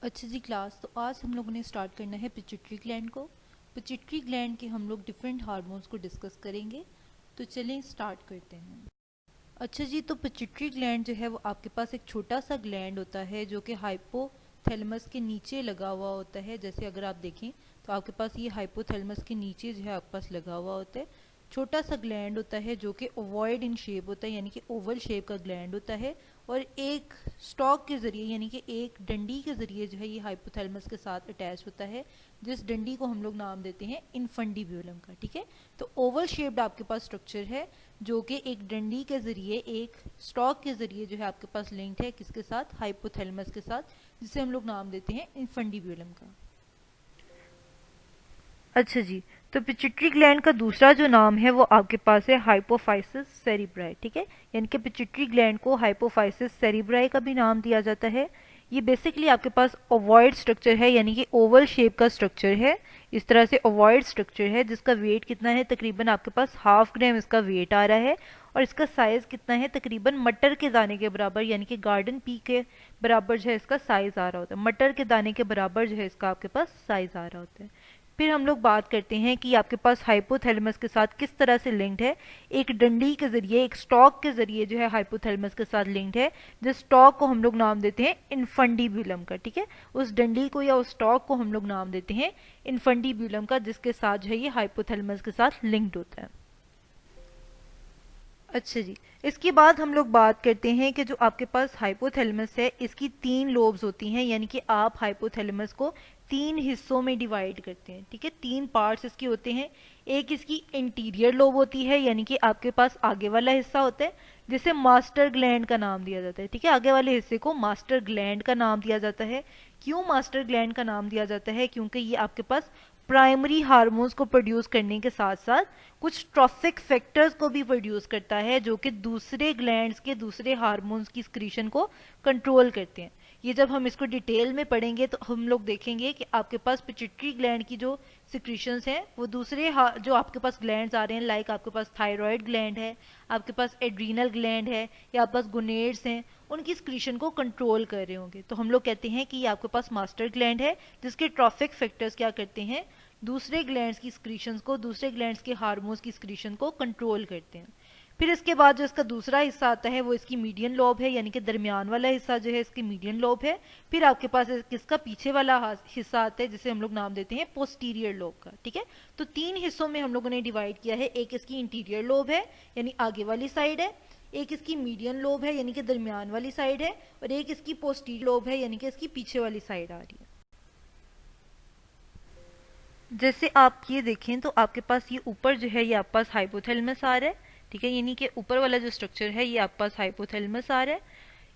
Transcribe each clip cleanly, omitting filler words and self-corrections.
अच्छा जी क्लास, तो आज हम लोगों ने स्टार्ट करना है पिट्यूटरी ग्लैंड को। पिट्यूटरी ग्लैंड के हम लोग डिफरेंट हार्मोन्स को डिस्कस करेंगे। तो चलें स्टार्ट करते हैं। अच्छा जी, तो पिट्यूटरी ग्लैंड जो है वो आपके पास एक छोटा सा ग्लैंड होता है जो कि हाइपोथैलेमस के नीचे लगा हुआ होता है। जैसे अगर आप देखें तो आपके पास ये हाइपोथैलेमस के नीचे जो है आपके पास लगा हुआ होता है। छोटा सा ग्लैंड होता है जो कि ओवॉइड इन शेप होता है, यानी कि ओवल शेप का ग्लैंड होता है। और एक स्टॉक के जरिए यानी कि एक डंडी के जरिए जो है ये हाइपोथैलेमस के साथ अटैच होता है, जिस डंडी को हम लोग नाम देते हैं इनफंडिब्यूलम का। ठीक है, तो ओवल शेप्ड आपके पास स्ट्रक्चर है जो कि एक डंडी के जरिए, एक स्टॉक के जरिए जो है आपके पास लिंक्ड है किसके साथ, हाइपोथैलेमस के साथ, जिसे हम लोग नाम देते हैं इनफंडिब्यूलम का। अच्छा जी, तो पिट्यूटरी ग्लैंड का दूसरा जो नाम है वो आपके पास है हाइपोफाइसिस सेरिब्राई। ठीक है, यानी कि पिट्यूटरी ग्लैंड को हाइपोफाइसिस सेरिब्राई का भी नाम दिया जाता है। ये बेसिकली आपके पास ओवॉइड स्ट्रक्चर है, यानी कि ओवल शेप का स्ट्रक्चर है। इस तरह से ओवॉइड स्ट्रक्चर है जिसका वेट कितना है, तकरीबन आपके पास 1/2 ग्राम इसका वेट आ रहा है। और इसका साइज कितना है, तकरीबन मटर के दाने के बराबर, यानी कि गार्डन पी के बराबर जो है इसका साइज आ रहा होता है। मटर के दाने के बराबर जो है इसका आपके पास साइज आ रहा होता है। फिर हम लोग बात करते हैं कि आपके पास हाइपोथैलेमस के साथ किस तरह से लिंक्ड है। एक डंडी के जरिए, एक स्टॉक के जरिए जो है हाइपोथैलेमस के साथ लिंक्ड है। जिस स्टॉक को हम लोग नाम देते हैं इनफंडिब्यूलम का। ठीक है, उस डंडी को या उस स्टॉक को हम लोग नाम देते हैं इनफंडिब्यूलम का, जिसके साथ जो है ये हाइपोथैलेमस के साथ लिंक्ड होता है। अच्छा जी, इसके बाद हम लोग बात करते हैं कि जो आपके पास हाइपोथैलेमस है इसकी 3 लोब्स होती हैं, यानी कि आप हाइपोथैलेमस को 3 हिस्सों में डिवाइड करते हैं। ठीक है, 3 पार्ट्स इसके होते हैं। एक इसकी इंटीरियर लोब होती है, यानी कि आपके पास आगे वाला हिस्सा होता है जिसे मास्टर ग्लैंड का नाम दिया जाता है। ठीक है, आगे वाले हिस्से को मास्टर ग्लैंड का नाम दिया जाता है। क्यों मास्टर ग्लैंड का नाम दिया जाता है, क्योंकि ये आपके पास प्राइमरी हार्मोन्स को प्रोड्यूस करने के साथ साथ कुछ ट्रॉफिक फैक्टर्स को भी प्रोड्यूस करता है, जो कि दूसरे ग्लैंड्स के दूसरे हार्मोन्स की स्क्रीशन को कंट्रोल करते हैं। ये जब हम इसको डिटेल में पढ़ेंगे तो हम लोग देखेंगे कि आपके पास पिट्यूटरी ग्लैंड की जो सिक्रीशंस हैं वो दूसरे जो आपके पास ग्लैंड्स आ रहे हैं, लाइक आपके पास थायराइड ग्लैंड है, आपके पास एड्रीनल ग्लैंड है, या आपके पास गोनेड्स हैं, उनकी स्क्रीशन को कंट्रोल कर रहे होंगे। तो हम लोग कहते हैं कि ये आपके पास मास्टर ग्लैंड है, जिसके ट्रॉफिक फैक्टर्स क्या करते हैं, दूसरे ग्लैंड्स की स्क्रीशंस को, दूसरे ग्लैंड्स के हार्मोन्स की स्क्रीशन को कंट्रोल करते हैं। फिर इसके बाद जो इसका दूसरा हिस्सा आता है वो इसकी मीडियन लोब है, यानी कि दरमियान वाला हिस्सा जो है इसकी मीडियन लोब है। फिर आपके पास किसका पीछे वाला हिस्सा आता है जिसे हम लोग नाम देते हैं पोस्टीरियर लोब का। ठीक है, तो 3 हिस्सों में हम लोगों ने डिवाइड किया है। एक इसकी इंटीरियर लोब है, यानी आगे वाली साइड है। एक इसकी मीडियन लोब है, यानी कि दरमियान वाली साइड है। और एक इसकी पोस्टीरियर लोब है, यानी कि इसकी पीछे वाली साइड आ रही है। जैसे आप ये देखें तो आपके पास ये ऊपर जो है ये आपके पास हाइपोथैलेमस आ रहा है। ठीक है, यानी कि ऊपर वाला जो स्ट्रक्चर है ये आपके पास हाइपोथैलेमस आ रहा है।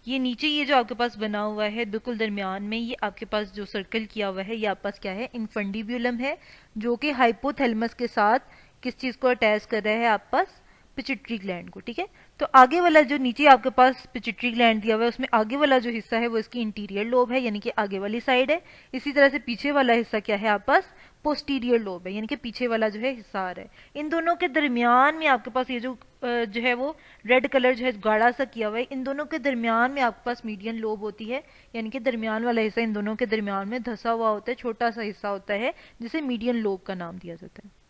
ये नीचे ये जो आपके पास बना हुआ है बिल्कुल दरमियान में, ये आपके पास जो सर्कल किया हुआ है ये आपके पास क्या है, इनफंडिब्यूलम है, जो कि हाइपोथैलेमस के साथ किस चीज को अटैच कर रहा है, आपके पास पिट्यूटरी ग्लैंड को। ठीक है, तो आगे वाला जो नीचे आपके पास पिट्यूटरी ग्लैंड दिया हुआ है उसमें आगे वाला जो हिस्सा है वो इसकी इंटीरियर लोब है, यानी कि आगे वाली साइड है। इसी तरह से पीछे वाला हिस्सा क्या है, आपके पास पोस्टीरियर लोब है, यानी कि पीछे वाला जो है हिस्सा आ रहा है। इन दोनों के दरमियान में आपके पास ये जो है वो रेड कलर जो है गाढ़ा सा किया हुआ है। इन दोनों के दरमियान में आपके पास मीडियन लोब होती है, यानी कि दरमियान वाला हिस्सा इन दोनों के दरमियान में धसा हुआ होता है, छोटा सा हिस्सा होता है जिसे मीडियन लोब का नाम दिया जाता है।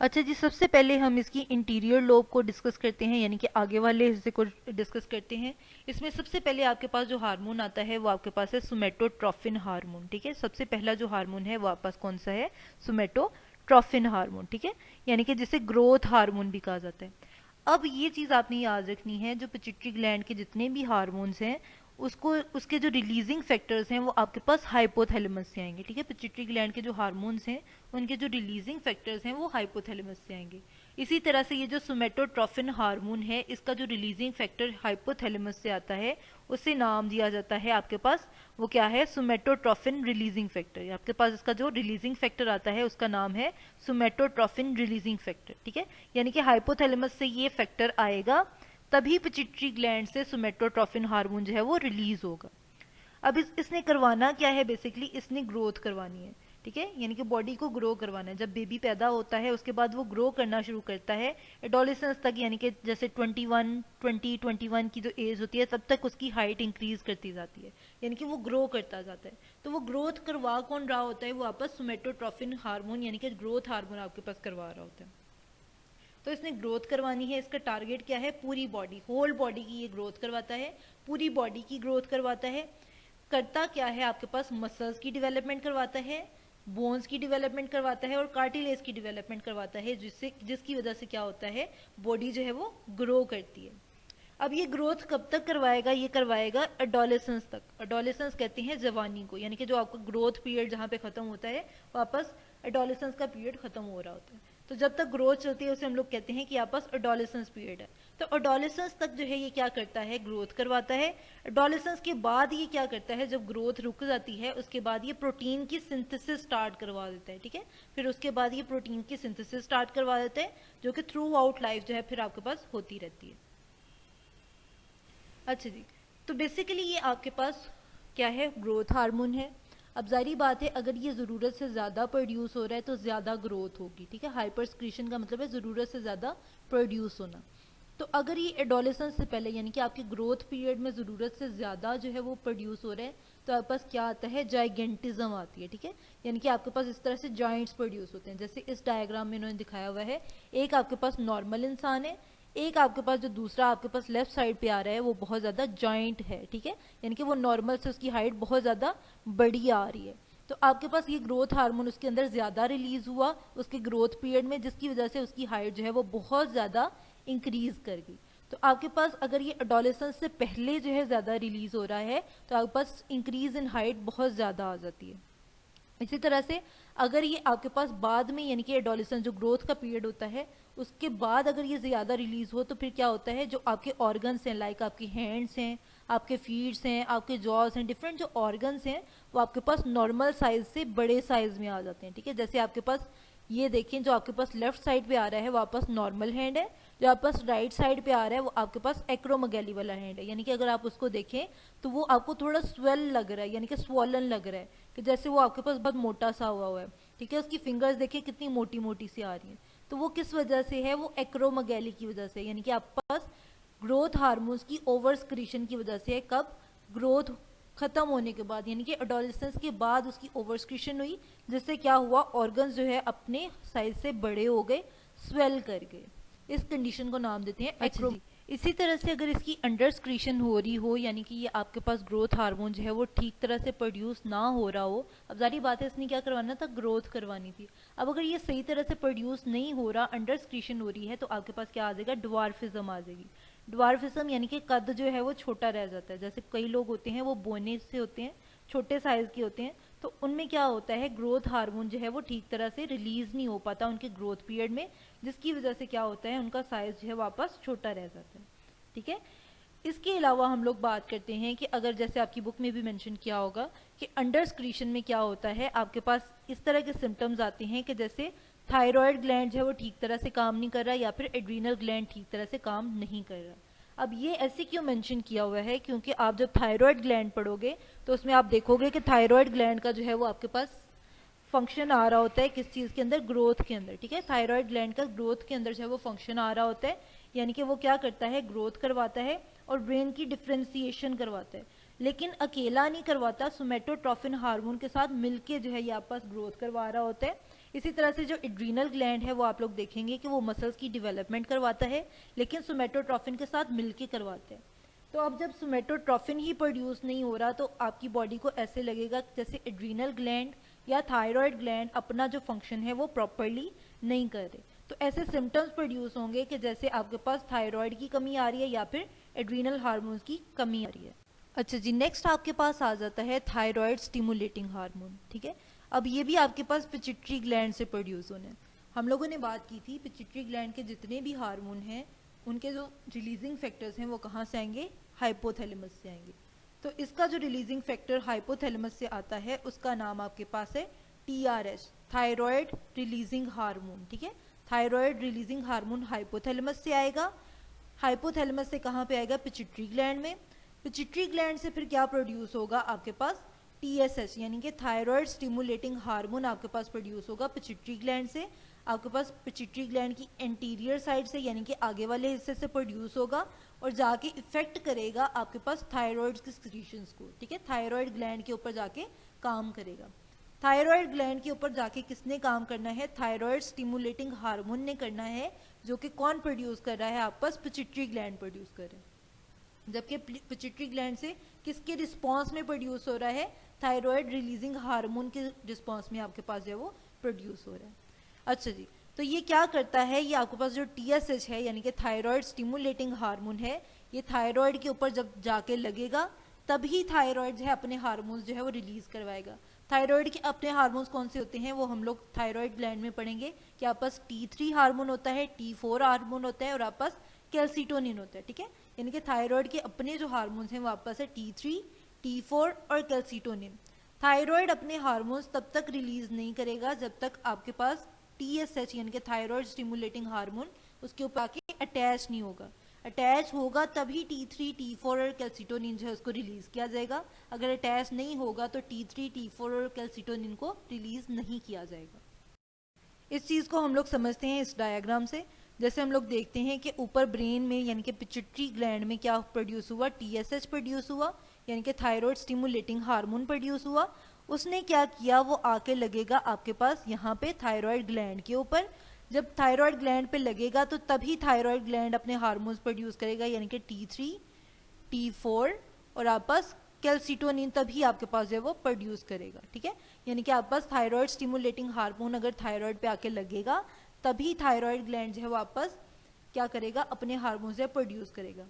अच्छा जी, सबसे पहले हम इसकी इंटीरियर लोब को डिस्कस करते हैं, यानी कि आगे वाले हिस्से को डिस्कस करते हैं। इसमें सबसे पहले आपके पास जो हार्मोन आता है वो आपके पास है सोमेटोट्रोफिन हार्मोन। ठीक है, सबसे पहला जो हार्मोन है वो आपके पास कौन सा है, सोमेटोट्रोफिन हार्मोन। ठीक है, यानी कि जिसे ग्रोथ हार्मोन भी कहा जाता है। अब ये चीज आपने याद रखनी है, जो पिट्यूटरी ग्लैंड के जितने भी हार्मोन्स हैं उसको, उसके जो रिलीजिंग फैक्टर्स हैं वो आपके पास हाइपोथैलेमस से आएंगे। ठीक है, पिट्यूटरी ग्लैंड के जो हार्मोन्स हैं उनके जो रिलीजिंग फैक्टर्स हैं वो हाइपोथैलेमस से आएंगे। इसी तरह से ये जो सोमेटोट्रोफिन हार्मोन है इसका जो रिलीजिंग फैक्टर हाइपोथैलेमस से आता है उसे नाम दिया जाता है आपके पास, वो क्या है, सोमेटोट्रोफिन रिलीजिंग फैक्टर। आपके पास इसका जो रिलीजिंग फैक्टर आता है उसका नाम है सोमेटोट्रोफिन रिलीजिंग फैक्टर। ठीक है, यानी कि हाइपोथैलेमस से ये फैक्टर आएगा तभी पिट्यूटरी ग्लैंड से सोमेटोट्रोफिन हार्मोन जो है वो रिलीज होगा। अब इसने करवाना क्या है, बेसिकली इसने ग्रोथ करवानी है। ठीक है, यानी कि बॉडी को ग्रो करवाना है। जब बेबी पैदा होता है उसके बाद वो ग्रो करना शुरू करता है एडोलेसेंस तक, यानी कि जैसे 21 की जो एज होती है तब तक उसकी हाइट इंक्रीज करती जाती है, यानी कि वो ग्रो करता जाता है। तो वो ग्रोथ करवा कौन रहा होता है, वो आपस सोमेटोट्रोफिन हार्मोन यानी कि ग्रोथ हार्मोन आपके पास करवा रहा होता है। तो इसने ग्रोथ करवानी है, इसका टारगेट क्या है, पूरी बॉडी, होल बॉडी की ये ग्रोथ करवाता है, पूरी बॉडी की ग्रोथ करवाता है। करता क्या है, आपके पास मसल्स की डेवलपमेंट करवाता है, बोन्स की डेवलपमेंट करवाता है और कार्टिलेज की डेवलपमेंट करवाता है, जिसकी वजह से क्या होता है, बॉडी जो है वो ग्रो करती है। अब ये ग्रोथ कब तक करवाएगा, ये करवाएगा एडोलेसेंस तक। एडोलेसेंस कहते हैं जवानी को, यानी कि जो आपका ग्रोथ पीरियड जहाँ पे खत्म होता है वापस एडोलेसेंस का पीरियड खत्म हो रहा होता है। तो जब तक ग्रोथ चलती है उसे हम लोग कहते हैं कि आपस एडोलेसेंस पीरियड है। तो एडोलेसेंस तक जो है ये क्या करता है, ग्रोथ करवाता है। एडोलेसेंस के बाद ये क्या करता है, जब ग्रोथ रुक जाती है उसके बाद ये प्रोटीन की सिंथेसिस स्टार्ट करवा देता है। ठीक है, फिर उसके बाद ये प्रोटीन की सिंथेसिस स्टार्ट करवा देता है, जो कि थ्रू आउट लाइफ जो है फिर आपके पास होती रहती है। अच्छा जी, तो बेसिकली ये आपके पास क्या है, ग्रोथ हार्मोन है। अब जारी बात है, अगर ये ज़रूरत से ज़्यादा प्रोड्यूस हो रहा है तो ज़्यादा ग्रोथ होगी। ठीक है, हाइपर सक्रीशन का मतलब है ज़रूरत से ज़्यादा प्रोड्यूस होना। तो अगर ये एडोलेसेंस से पहले यानी कि आपके ग्रोथ पीरियड में ज़रूरत से ज़्यादा जो है वो प्रोड्यूस हो रहा है, तो आपके पास क्या आता है, जाइगेंटिज्म आती है। ठीक है, यानी कि आपके पास इस तरह से जॉइंट्स प्रोड्यूस होते हैं, जैसे इस डायग्राम में इन्होंने दिखाया हुआ है। एक आपके पास नॉर्मल इंसान है, एक आपके पास जो दूसरा आपके पास लेफ्ट साइड पे आ रहा है वो बहुत ज़्यादा जॉइंट है। ठीक है, यानी कि वो नॉर्मल से उसकी हाइट बहुत ज़्यादा बड़ी आ रही है। तो आपके पास ये ग्रोथ हार्मोन उसके अंदर ज़्यादा रिलीज हुआ उसके ग्रोथ पीरियड में, जिसकी वजह से उसकी हाइट जो है वो बहुत ज़्यादा इंक्रीज कर गई। तो आपके पास अगर ये एडोलेसेंस से पहले जो है ज़्यादा रिलीज हो रहा है तो आपके पास इंक्रीज इन हाइट बहुत ज़्यादा आ जाती है। इसी तरह से अगर ये आपके पास बाद में यानी कि एडोलेसेंस जो ग्रोथ का पीरियड होता है उसके बाद अगर ये ज़्यादा रिलीज हो तो फिर क्या होता है, जो आपके ऑर्गन्स हैं, लाइक आपके हैंड्स हैं, आपके फीट्स हैं, आपके जॉस हैं, डिफरेंट जो ऑर्गन्स हैं वो आपके पास नॉर्मल साइज से बड़े साइज में आ जाते हैं। ठीक है, जैसे आपके पास ये देखें, जो आपके पास लेफ्ट साइड पे आ रहा है वो आपके पास नॉर्मल हैंड है, जो आपके पास राइट साइड पे आ रहा है वो आपके पास एक्रोमेगैली वाला हैंड है। यानी कि अगर आप उसको देखें तो वो आपको थोड़ा स्वेल लग रहा है, यानी कि स्वॉलन लग रहा है, कि जैसे वो आपके पास बहुत मोटा सा हुआ है। ठीक है, उसकी फिंगर्स देखिए कितनी मोटी मोटी सी आ रही हैं। तो वो किस वजह से है, वो एक्रोमेगैली की वजह से, यानी कि आपके पास ग्रोथ हार्मोन्स की ओवर स्क्रीशन की वजह से है। कब, ग्रोथ खत्म होने के बाद, यानी कि एडोलेसेंस के बाद उसकी ओवरस्क्रीशन हुई, जिससे क्या हुआ, ऑर्गन्स जो है अपने साइज से बड़े हो गए, स्वेल कर गए। इस कंडीशन को नाम देते हैं एक्रो। इसी तरह से अगर इसकी अंडर स्क्रीशन हो रही हो, यानी कि ये आपके पास ग्रोथ हार्मोन जो है वो ठीक तरह से प्रोड्यूस ना हो रहा हो, अब जारी बात है इसने क्या करवाना था, ग्रोथ करवानी थी। अब अगर ये सही तरह से प्रोड्यूस नहीं हो रहा, अंडर स्क्रीशन हो रही है, तो आपके पास क्या आ जाएगा, ड्वार्फिज्म आ जाएगी। ड्वार्फिज्म यानी कि कद जो है वो छोटा रह जाता है। जैसे कई लोग होते हैं वो बोने से होते हैं, छोटे साइज के होते हैं, तो उनमें क्या होता है, ग्रोथ हार्मोन जो है वो ठीक तरह से रिलीज नहीं हो पाता उनके ग्रोथ पीरियड में, जिसकी वजह से क्या होता है, उनका साइज जो है वापस छोटा रह जाता है। ठीक है, इसके अलावा हम लोग बात करते हैं कि अगर जैसे आपकी बुक में भी मेंशन किया होगा कि अंडर स्क्रीशन में क्या होता है, आपके पास इस तरह के सिम्टम्स आते हैं कि जैसे थायराइड ग्लैंड जो है वो ठीक तरह से काम नहीं कर रहा, या फिर एड्रीनल ग्लैंड ठीक तरह से काम नहीं कर रहा। अब ये ऐसे क्यों मेंशन किया हुआ है, क्योंकि आप जब थायराइड ग्लैंड पढ़ोगे तो उसमें आप देखोगे कि थायराइड ग्लैंड का जो है वो आपके पास फंक्शन आ रहा होता है किस चीज़ के अंदर, ग्रोथ के अंदर। ठीक है, थायराइड ग्लैंड का ग्रोथ के अंदर जो है वो फंक्शन आ रहा होता है, यानी कि वो क्या करता है, ग्रोथ करवाता है और ब्रेन की डिफ्रेंसिएशन करवाता है, लेकिन अकेला नहीं करवाता, सोमेटोट्रोफिन हार्मोन के साथ मिलके जो है ये आपके पास ग्रोथ करवा रहा होता है। इसी तरह से जो एड्रीनल ग्लैंड है वो आप लोग देखेंगे कि वो मसल्स की डेवलपमेंट करवाता है, लेकिन सोमेटोट्रोफिन के साथ मिलके करवाता है। तो अब जब सोमेटोट्रोफिन ही प्रोड्यूस नहीं हो रहा तो आपकी बॉडी को ऐसे लगेगा जैसे एड्रीनल ग्लैंड या थायराइड ग्लैंड अपना जो फंक्शन है वो प्रॉपरली नहीं कर रहे। तो ऐसे सिम्टम्स प्रोड्यूस होंगे कि जैसे आपके पास थायराइड की कमी आ रही है या फिर एड्रीनल हार्मोन्स की कमी आ रही है। अच्छा जी, नेक्स्ट आपके पास आ जाता है थायराइड स्टिमुलेटिंग हार्मोन। ठीक है, अब ये भी आपके पास पिट्यूटरी ग्लैंड से प्रोड्यूस होने। हम लोगों ने बात की थी पिट्यूटरी ग्लैंड के जितने भी हार्मोन हैं उनके जो रिलीजिंग फैक्टर्स हैं वो कहाँ से आएंगे, हाइपोथैलेमस से आएंगे। तो इसका जो रिलीजिंग फैक्टर हाइपोथैलेमस से आता है उसका नाम आपके पास है TRH, थायराइड रिलीजिंग हार्मोन। ठीक है, थायराइड रिलीजिंग हार्मोन हाइपोथैलेमस से आएगा। हाइपोथैलेमस से कहाँ पे आएगा, पिट्यूटरी ग्लैंड में। पिट्यूटरी ग्लैंड से फिर क्या प्रोड्यूस होगा, आपके पास TSH यानी कि थायराइड स्टिमुलेटिंग हार्मोन आपके पास प्रोड्यूस होगा पिट्यूटरी ग्लैंड से। आपके पास पिट्यूटरी ग्लैंड की एंटीरियर साइड से यानी कि आगे वाले हिस्से से प्रोड्यूस होगा और जाके इफेक्ट करेगा आपके पास थायराइड की सिक्रीशंस को, ठीक है, थायराइड ग्लैंड के ऊपर जाके काम करेगा। थायराइड ग्लैंड के ऊपर जाके किसने काम करना है? थायराइड स्टिमुलेटिंग हार्मोन ने करना है, जो कि कौन प्रोड्यूस कर रहा है? आपके पास पिट्यूटरी ग्लैंड प्रोड्यूस कर रहा है। जबकि पिट्यूटरी ग्लैंड से किसके रिस्पॉन्स में प्रोड्यूस हो रहा है? थायराइड रिलीजिंग हार्मोन के रिस्पॉन्स में आपके पास जो है वो प्रोड्यूस हो रहा है। अच्छा जी, तो ये क्या करता है? ये आपके पास जो TSH है यानी कि थायराइड स्टिमुलेटिंग हार्मोन है, ये थायराइड के ऊपर जब जाके लगेगा तभी थायराइड जो है अपने हार्मोन्स जो है वो रिलीज करवाएगा। थायराइड के अपने हार्मोन्स कौन से होते हैं वो हम लोग थायराइड ग्लैंड में पढ़ेंगे कि आपके पास T3 हार्मोन होता है, T4 हार्मोन होता है और आपके पास कैल्सिटोनिन होता है, ठीक है। यानी कि थायराइड के अपने जो हार्मोन्स हैं वो आपके पास है T3, T4 और कैल्सिटोनिन। थायराइड अपने हार्मोन्स तब तक रिलीज नहीं करेगा जब तक आपके पास TSH यानी कि थायराइड स्टिमुलेटिंग हार्मोन उसके ऊपर आके अटैच नहीं होगा। अटैच होगा तभी T3, T4 और कैल्सिटोनिन जो है उसको रिलीज किया जाएगा। अगर अटैच नहीं होगा तो T3, T4 और कैल्सिटोनिन को रिलीज नहीं किया जाएगा। इस चीज़ को हम लोग समझते हैं इस डायग्राम से। जैसे हम लोग देखते हैं कि ऊपर ब्रेन में यानी कि पिट्यूटरी ग्लैंड में क्या प्रोड्यूस हुआ? TSH प्रोड्यूस हुआ यानी कि थायराइड स्टिमुलेटिंग हार्मोन प्रोड्यूस हुआ। उसने क्या किया? वो आके लगेगा आपके पास यहाँ पे थायराइड ग्लैंड के ऊपर। जब थायराइड ग्लैंड पे लगेगा तो तभी थायराइड ग्लैंड अपने हार्मोन्स प्रोड्यूस करेगा यानी कि T3, T4 और आपके पास कैल्सिटोनिन तभी आपके पास जो है वो प्रोड्यूस करेगा, ठीक है। यानी कि आपके पास थायराइड स्टिमुलेटिंग हार्मोन अगर थायराइड पे आके लगेगा तभी थायराइड ग्लैंड जो है वापस क्या करेगा? अपने हार्मोन जो है प्रोड्यूस करेगा।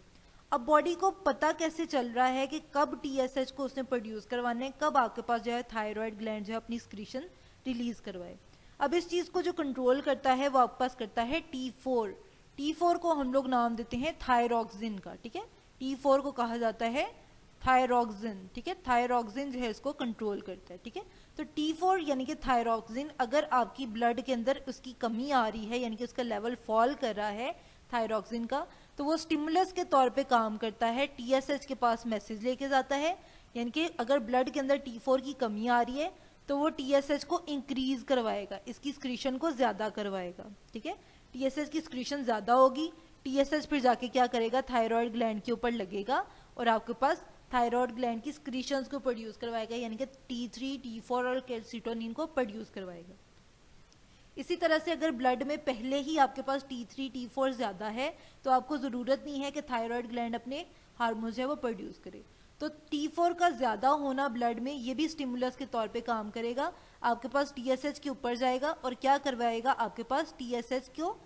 अब बॉडी को पता कैसे चल रहा है कि कब TSH को उसने प्रोड्यूस करवाना है, कब आपके पास जो है थायराइड ग्लैंड जो है अपनी स्क्रीशन रिलीज करवाए? अब इस चीज को जो कंट्रोल करता है वो आपके पास करता है T4। T4 को हम लोग नाम देते हैं थायरॉक्सिन का, ठीक है। T4 को कहा जाता है थायरॉक्सिन, ठीक है। थायरॉक्सिन जो है इसको कंट्रोल करता है, ठीक है। तो T4 यानी कि थायरॉक्सिन अगर आपकी ब्लड के अंदर उसकी कमी आ रही है यानी कि उसका लेवल फॉल कर रहा है थायरॉक्सिन का, तो वो स्टिमुलस के तौर पे काम करता है, TSH के पास मैसेज लेके जाता है। यानी कि अगर ब्लड के अंदर T4 की कमी आ रही है तो वो TSH को इंक्रीज करवाएगा, इसकी स्क्रीशन को ज्यादा करवाएगा, ठीक है। TSH की स्क्रीशन ज्यादा होगी, TSH फिर जाके क्या करेगा? थायराइड ग्लैंड के ऊपर लगेगा और आपके पास थायराइड ग्लैंड की स्क्रीशंस को प्रोड्यूस करवाएगा यानी कि T3, T4 और कैल्सिटोनिन को प्रोड्यूस करवाएगा। इसी तरह से अगर ब्लड में पहले ही आपके पास T3, T4 ज्यादा है तो आपको जरूरत नहीं है कि थायराइड ग्लैंड अपने हार्मोन्स है वो प्रोड्यूस करे। तो T4 का ज्यादा होना ब्लड में ये भी स्टिमुलस के तौर पे काम करेगा, आपके पास TSH के ऊपर जाएगा और क्या करवाएगा? आपके पास TSH को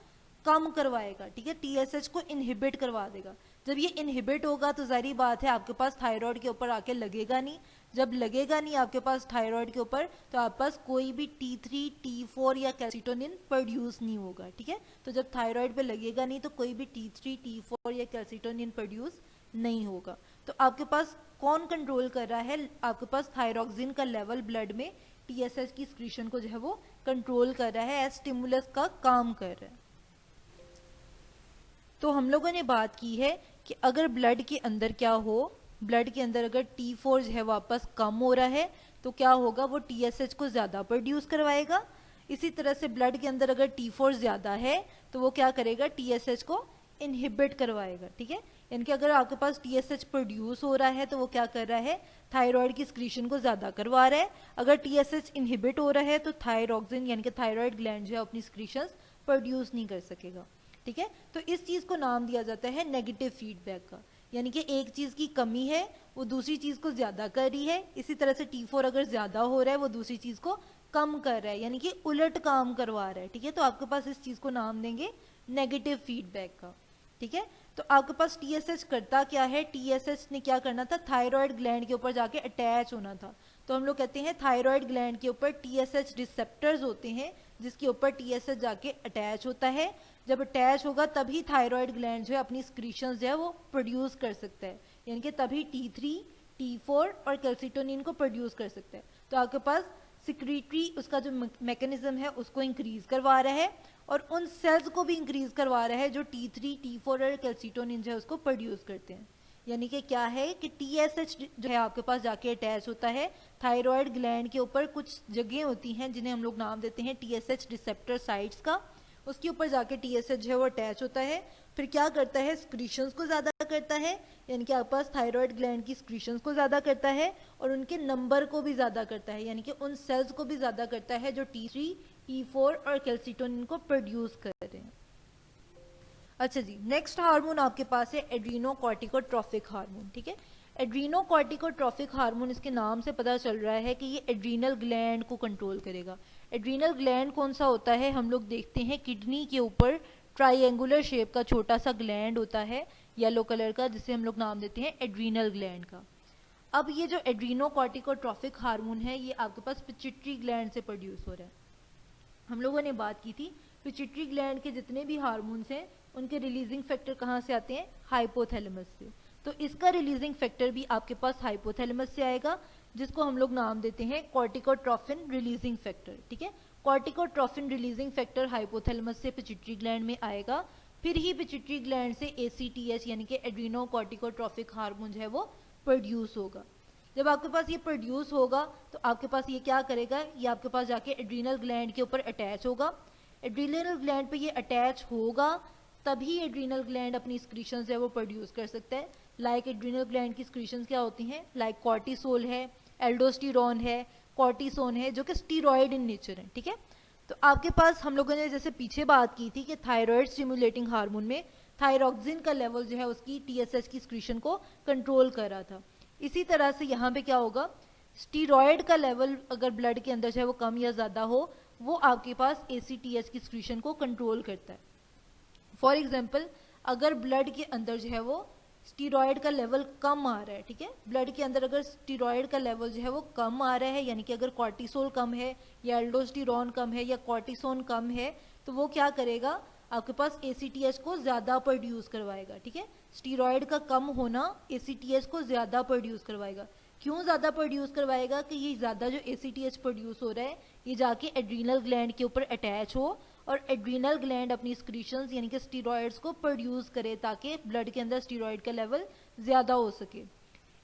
कम करवाएगा, ठीक है, TSH को इनहिबिट करवा देगा। जब ये इनहिबिट होगा तो जारी बात है आपके पास थायराइड के ऊपर आके लगेगा नहीं। जब लगेगा नहीं आपके पास थायराइड के ऊपर तो आपके पास कोई भी T3, T4 या कैल्सिटोनिन प्रोड्यूस नहीं होगा, ठीक है। तो जब थायराइड पे लगेगा नहीं तो कोई भी T3, T4 या कैल्सिटोनिन प्रोड्यूस नहीं होगा। तो आपके पास कौन कंट्रोल कर रहा है? आपके पास थायरॉक्सिन का लेवल ब्लड में TSH की स्क्रीशन को जो है वो कंट्रोल कर रहा है, एज स्टिमुलस का काम कर रहा है। तो हम लोगों ने बात की है कि अगर ब्लड के अंदर क्या हो, ब्लड के अंदर अगर T4 जो है वापस कम हो रहा है तो क्या होगा? वो TSH को ज्यादा प्रोड्यूस करवाएगा। इसी तरह से ब्लड के अंदर अगर T4 ज्यादा है तो वो क्या करेगा? TSH को इनहिबिट करवाएगा, ठीक है। यानी कि अगर आपके पास TSH प्रोड्यूस हो रहा है तो वो क्या कर रहा है? थायराइड की स्क्रीशन को ज्यादा करवा रहा है। अगर TSH इनहिबिट हो रहा है तो थायरॉक्सिन यानी कि थायराइड ग्लैंड जो है अपनी स्क्रीशंस प्रोड्यूस नहीं कर सकेगा, ठीक है। तो इस चीज को नाम दिया जाता है नेगेटिव फीडबैक का। यानी कि एक चीज की कमी है वो दूसरी चीज को ज्यादा कर रही है, इसी तरह से T4 अगर ज्यादा हो रहा है वो दूसरी चीज को कम कर रहा है, यानी कि उलट काम करवा रहा है, ठीक है। तो आपके पास इस चीज को नाम देंगे नेगेटिव फीडबैक का, ठीक है। तो आपके पास TSH करता क्या है? TSH ने क्या करना था? थायराइड ग्लैंड के ऊपर जाके अटैच होना था। तो हम लोग कहते हैं थायराइड ग्लैंड के ऊपर TSH रिसेप्टर्स होते हैं जिसके ऊपर TSH जाके अटैच होता है। जब अटैच होगा तभी थायराइड ग्लैंड जो है अपनी स्क्रीशंस जो है वो प्रोड्यूस कर सकता है, यानी कि तभी T3, T4 और कैल्सिटोनिन को प्रोड्यूस कर सकता है। तो आपके पास सिक्रीटरी उसका जो मैकेनिज्म है उसको इंक्रीज करवा रहा है और उन सेल्स को भी इंक्रीज करवा रहा है जो T3, T4 और कैल्सिटोनिन जो है उसको प्रोड्यूस करते हैं। यानी कि क्या है कि TSH जो है आपके पास जाके अटैच होता है थायराइड ग्लैंड के ऊपर। कुछ जगह होती हैं जिन्हें हम लोग नाम देते हैं TSH रिसेप्टर साइट्स का, उसके ऊपर जाके TSH जो है वो अटैच होता है। फिर क्या करता है, स्क्रीशंस को ज़्यादा करता है, यानी कि आपके पास थायराइड ग्लैंड की स्क्रीशंस को ज़्यादा करता है और उनके नंबर को भी ज़्यादा करता है, यानी कि उन सेल्स को भी ज़्यादा करता है जो T3, E4 और कैल्सिटोनिन को प्रोड्यूस कर रहे हैं। अच्छा जी, नेक्स्ट हार्मोन आपके पास है एड्रीनोकॉर्टिकोट्रॉफिक हार्मोन। ठीक है, एड्रीनोकॉर्टिकोट्रॉफिक हार्मोन, इसके नाम से पता चल रहा है कि ये एड्रीनल ग्लैंड को कंट्रोल करेगा। एड्रीनल ग्लैंड कौन सा होता है, हम लोग देखते हैं किडनी के ऊपर ट्राइंगुलर शेप का छोटा सा ग्लैंड होता है येलो कलर का, जिसे हम लोग नाम देते हैं एड्रीनल ग्लैंड का। अब ये जो एड्रीनोकॉर्टिकोट्रॉफिक हार्मोन है ये आपके पास पिट्यूटरी ग्लैंड से प्रोड्यूस हो रहा है। हम लोगों ने बात की थी पिट्यूटरी ग्लैंड के जितने भी हार्मोन्स हैं उनके रिलीजिंग फैक्टर कहाँ से आते हैं, हाइपोथैलेमस से। तो इसका रिलीजिंग फैक्टर भी आपके पास हाइपोथैलेमस से आएगा, जिसको हम लोग नाम देते हैं कॉर्टिकोट्रॉफिन रिलीजिंग फैक्टर। ठीक है, कॉर्टिकोट्रॉफिन रिलीजिंग फैक्टर हाइपोथैलेमस से पिट्यूटरी ग्लैंड में आएगा, फिर ही पिट्यूटरी ग्लैंड से ACTH यानी कि एड्रीनोकॉर्टिकोट्रॉफिक हार्मोन जो है वो प्रोड्यूस होगा। जब आपके पास ये प्रोड्यूस होगा तो आपके पास ये क्या करेगा, ये आपके पास जाके एड्रीनल ग्लैंड के ऊपर अटैच होगा। एड्रीनल ग्लैंड पे ये अटैच होगा तभी एड्रीनल ग्लैंड अपनी स्क्रीशन है वो प्रोड्यूस कर सकता है। लाइक एड्रीनल ग्लैंड की स्क्रीशन क्या होती हैं, लाइक कॉर्टिसोल है, एल्डोस्टेरोन है, कॉर्टिसोन है, जो कि स्टीरॉयड इन नेचर है। ठीक है, तो आपके पास हम लोगों ने जैसे पीछे बात की थी कि थायराइड स्टिमुलेटिंग हार्मोन में थायरॉक्सिन का लेवल जो है उसकी TSH की स्क्रीशन को कंट्रोल कर रहा था। इसी तरह से यहाँ पे क्या होगा, स्टीरॉयड का लेवल अगर ब्लड के अंदर जो है वो कम या ज़्यादा हो, वो आपके पास ACTH की स्क्रीशन को कंट्रोल करता है। फॉर एग्जाम्पल, अगर ब्लड के अंदर जो है वो स्टीरॉयड का लेवल कम आ रहा है, ठीक है, ब्लड के अंदर अगर स्टीरॉयड का लेवल जो है वो कम आ रहा है, यानी कि अगर कॉर्टिसोल कम है या एल्डोस्टेरोन कम है या कॉर्टिसोन कम है, तो वो क्या करेगा, आपके पास ACTH को ज़्यादा प्रोड्यूस करवाएगा। ठीक है, स्टीरॉयड का कम होना ACTH को ज़्यादा प्रोड्यूस करवाएगा। क्यों ज़्यादा प्रोड्यूस करवाएगा, कि ये ज़्यादा जो ACTH प्रोड्यूस हो रहा है ये जाके एड्रीनल ग्लैंड के ऊपर अटैच हो और एड्रीनल ग्लैंड अपनी स्क्रीशंस यानी कि स्टीरॉयड्स को प्रोड्यूस करे ताकि ब्लड के अंदर स्टीरॉयड का लेवल ज़्यादा हो सके।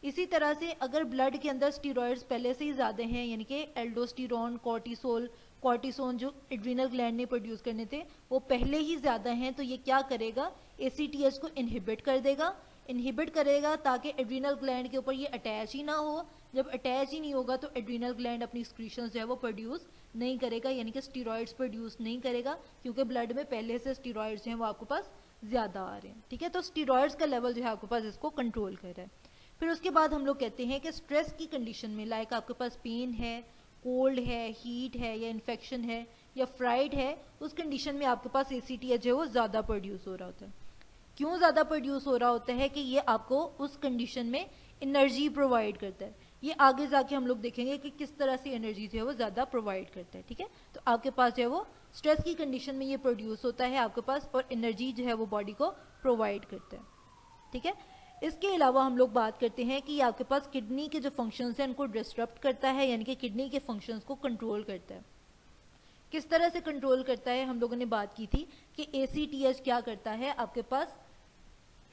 इसी तरह से अगर ब्लड के अंदर स्टीरॉयड्स पहले से ही ज़्यादा हैं, यानी कि एल्डोस्टेरोन, कॉर्टिसोल, कॉर्टिसोन जो एड्रीनल ग्लैंड ने प्रोड्यूस करने थे वो पहले ही ज़्यादा हैं, तो ये क्या करेगा, ACTH को इनहिबिट कर देगा, इनहिबिट करेगा ताकि एड्रीनल ग्लैंड के ऊपर ये अटैच ही ना हो। जब अटैच ही नहीं होगा तो एड्रीनल ग्लैंड अपनी स्क्रीशंस जो है वो प्रोड्यूस नहीं करेगा, यानी कि स्टीरॉयड्स प्रोड्यूस नहीं करेगा, क्योंकि ब्लड में पहले से स्टीरॉयड्स जो हैं वो आपके पास ज़्यादा आ रहे हैं। ठीक है, तो स्टीरॉयड्स का लेवल जो है आपके पास इसको कंट्रोल कर रहा है। फिर उसके बाद हम लोग कहते हैं कि स्ट्रेस की कंडीशन में, लाइक आपके पास पेन है, कोल्ड है, हीट है या इन्फेक्शन है या फ्राइड है, उस कंडीशन में आपके पास ACTH जो है वो ज़्यादा प्रोड्यूस हो रहा होता है। क्यों ज़्यादा प्रोड्यूस हो रहा होता है, कि ये आपको उस कंडीशन में एनर्जी प्रोवाइड करता है। ये आगे जाके हम लोग देखेंगे कि किस तरह से एनर्जी जो है वो ज़्यादा प्रोवाइड करता है। ठीक है, तो आपके पास जो है वो स्ट्रेस की कंडीशन में ये प्रोड्यूस होता है आपके पास और एनर्जी जो है वो बॉडी को प्रोवाइड करता है। ठीक है, इसके अलावा हम लोग बात करते हैं कि आपके पास किडनी के जो फंक्शंस हैं उनको डिस्टर्ब करता है, यानी कि किडनी के फंक्शंस को कंट्रोल करता है। किस तरह से कंट्रोल करता है, हम लोगों ने बात की थी कि ACTH क्या करता है, आपके पास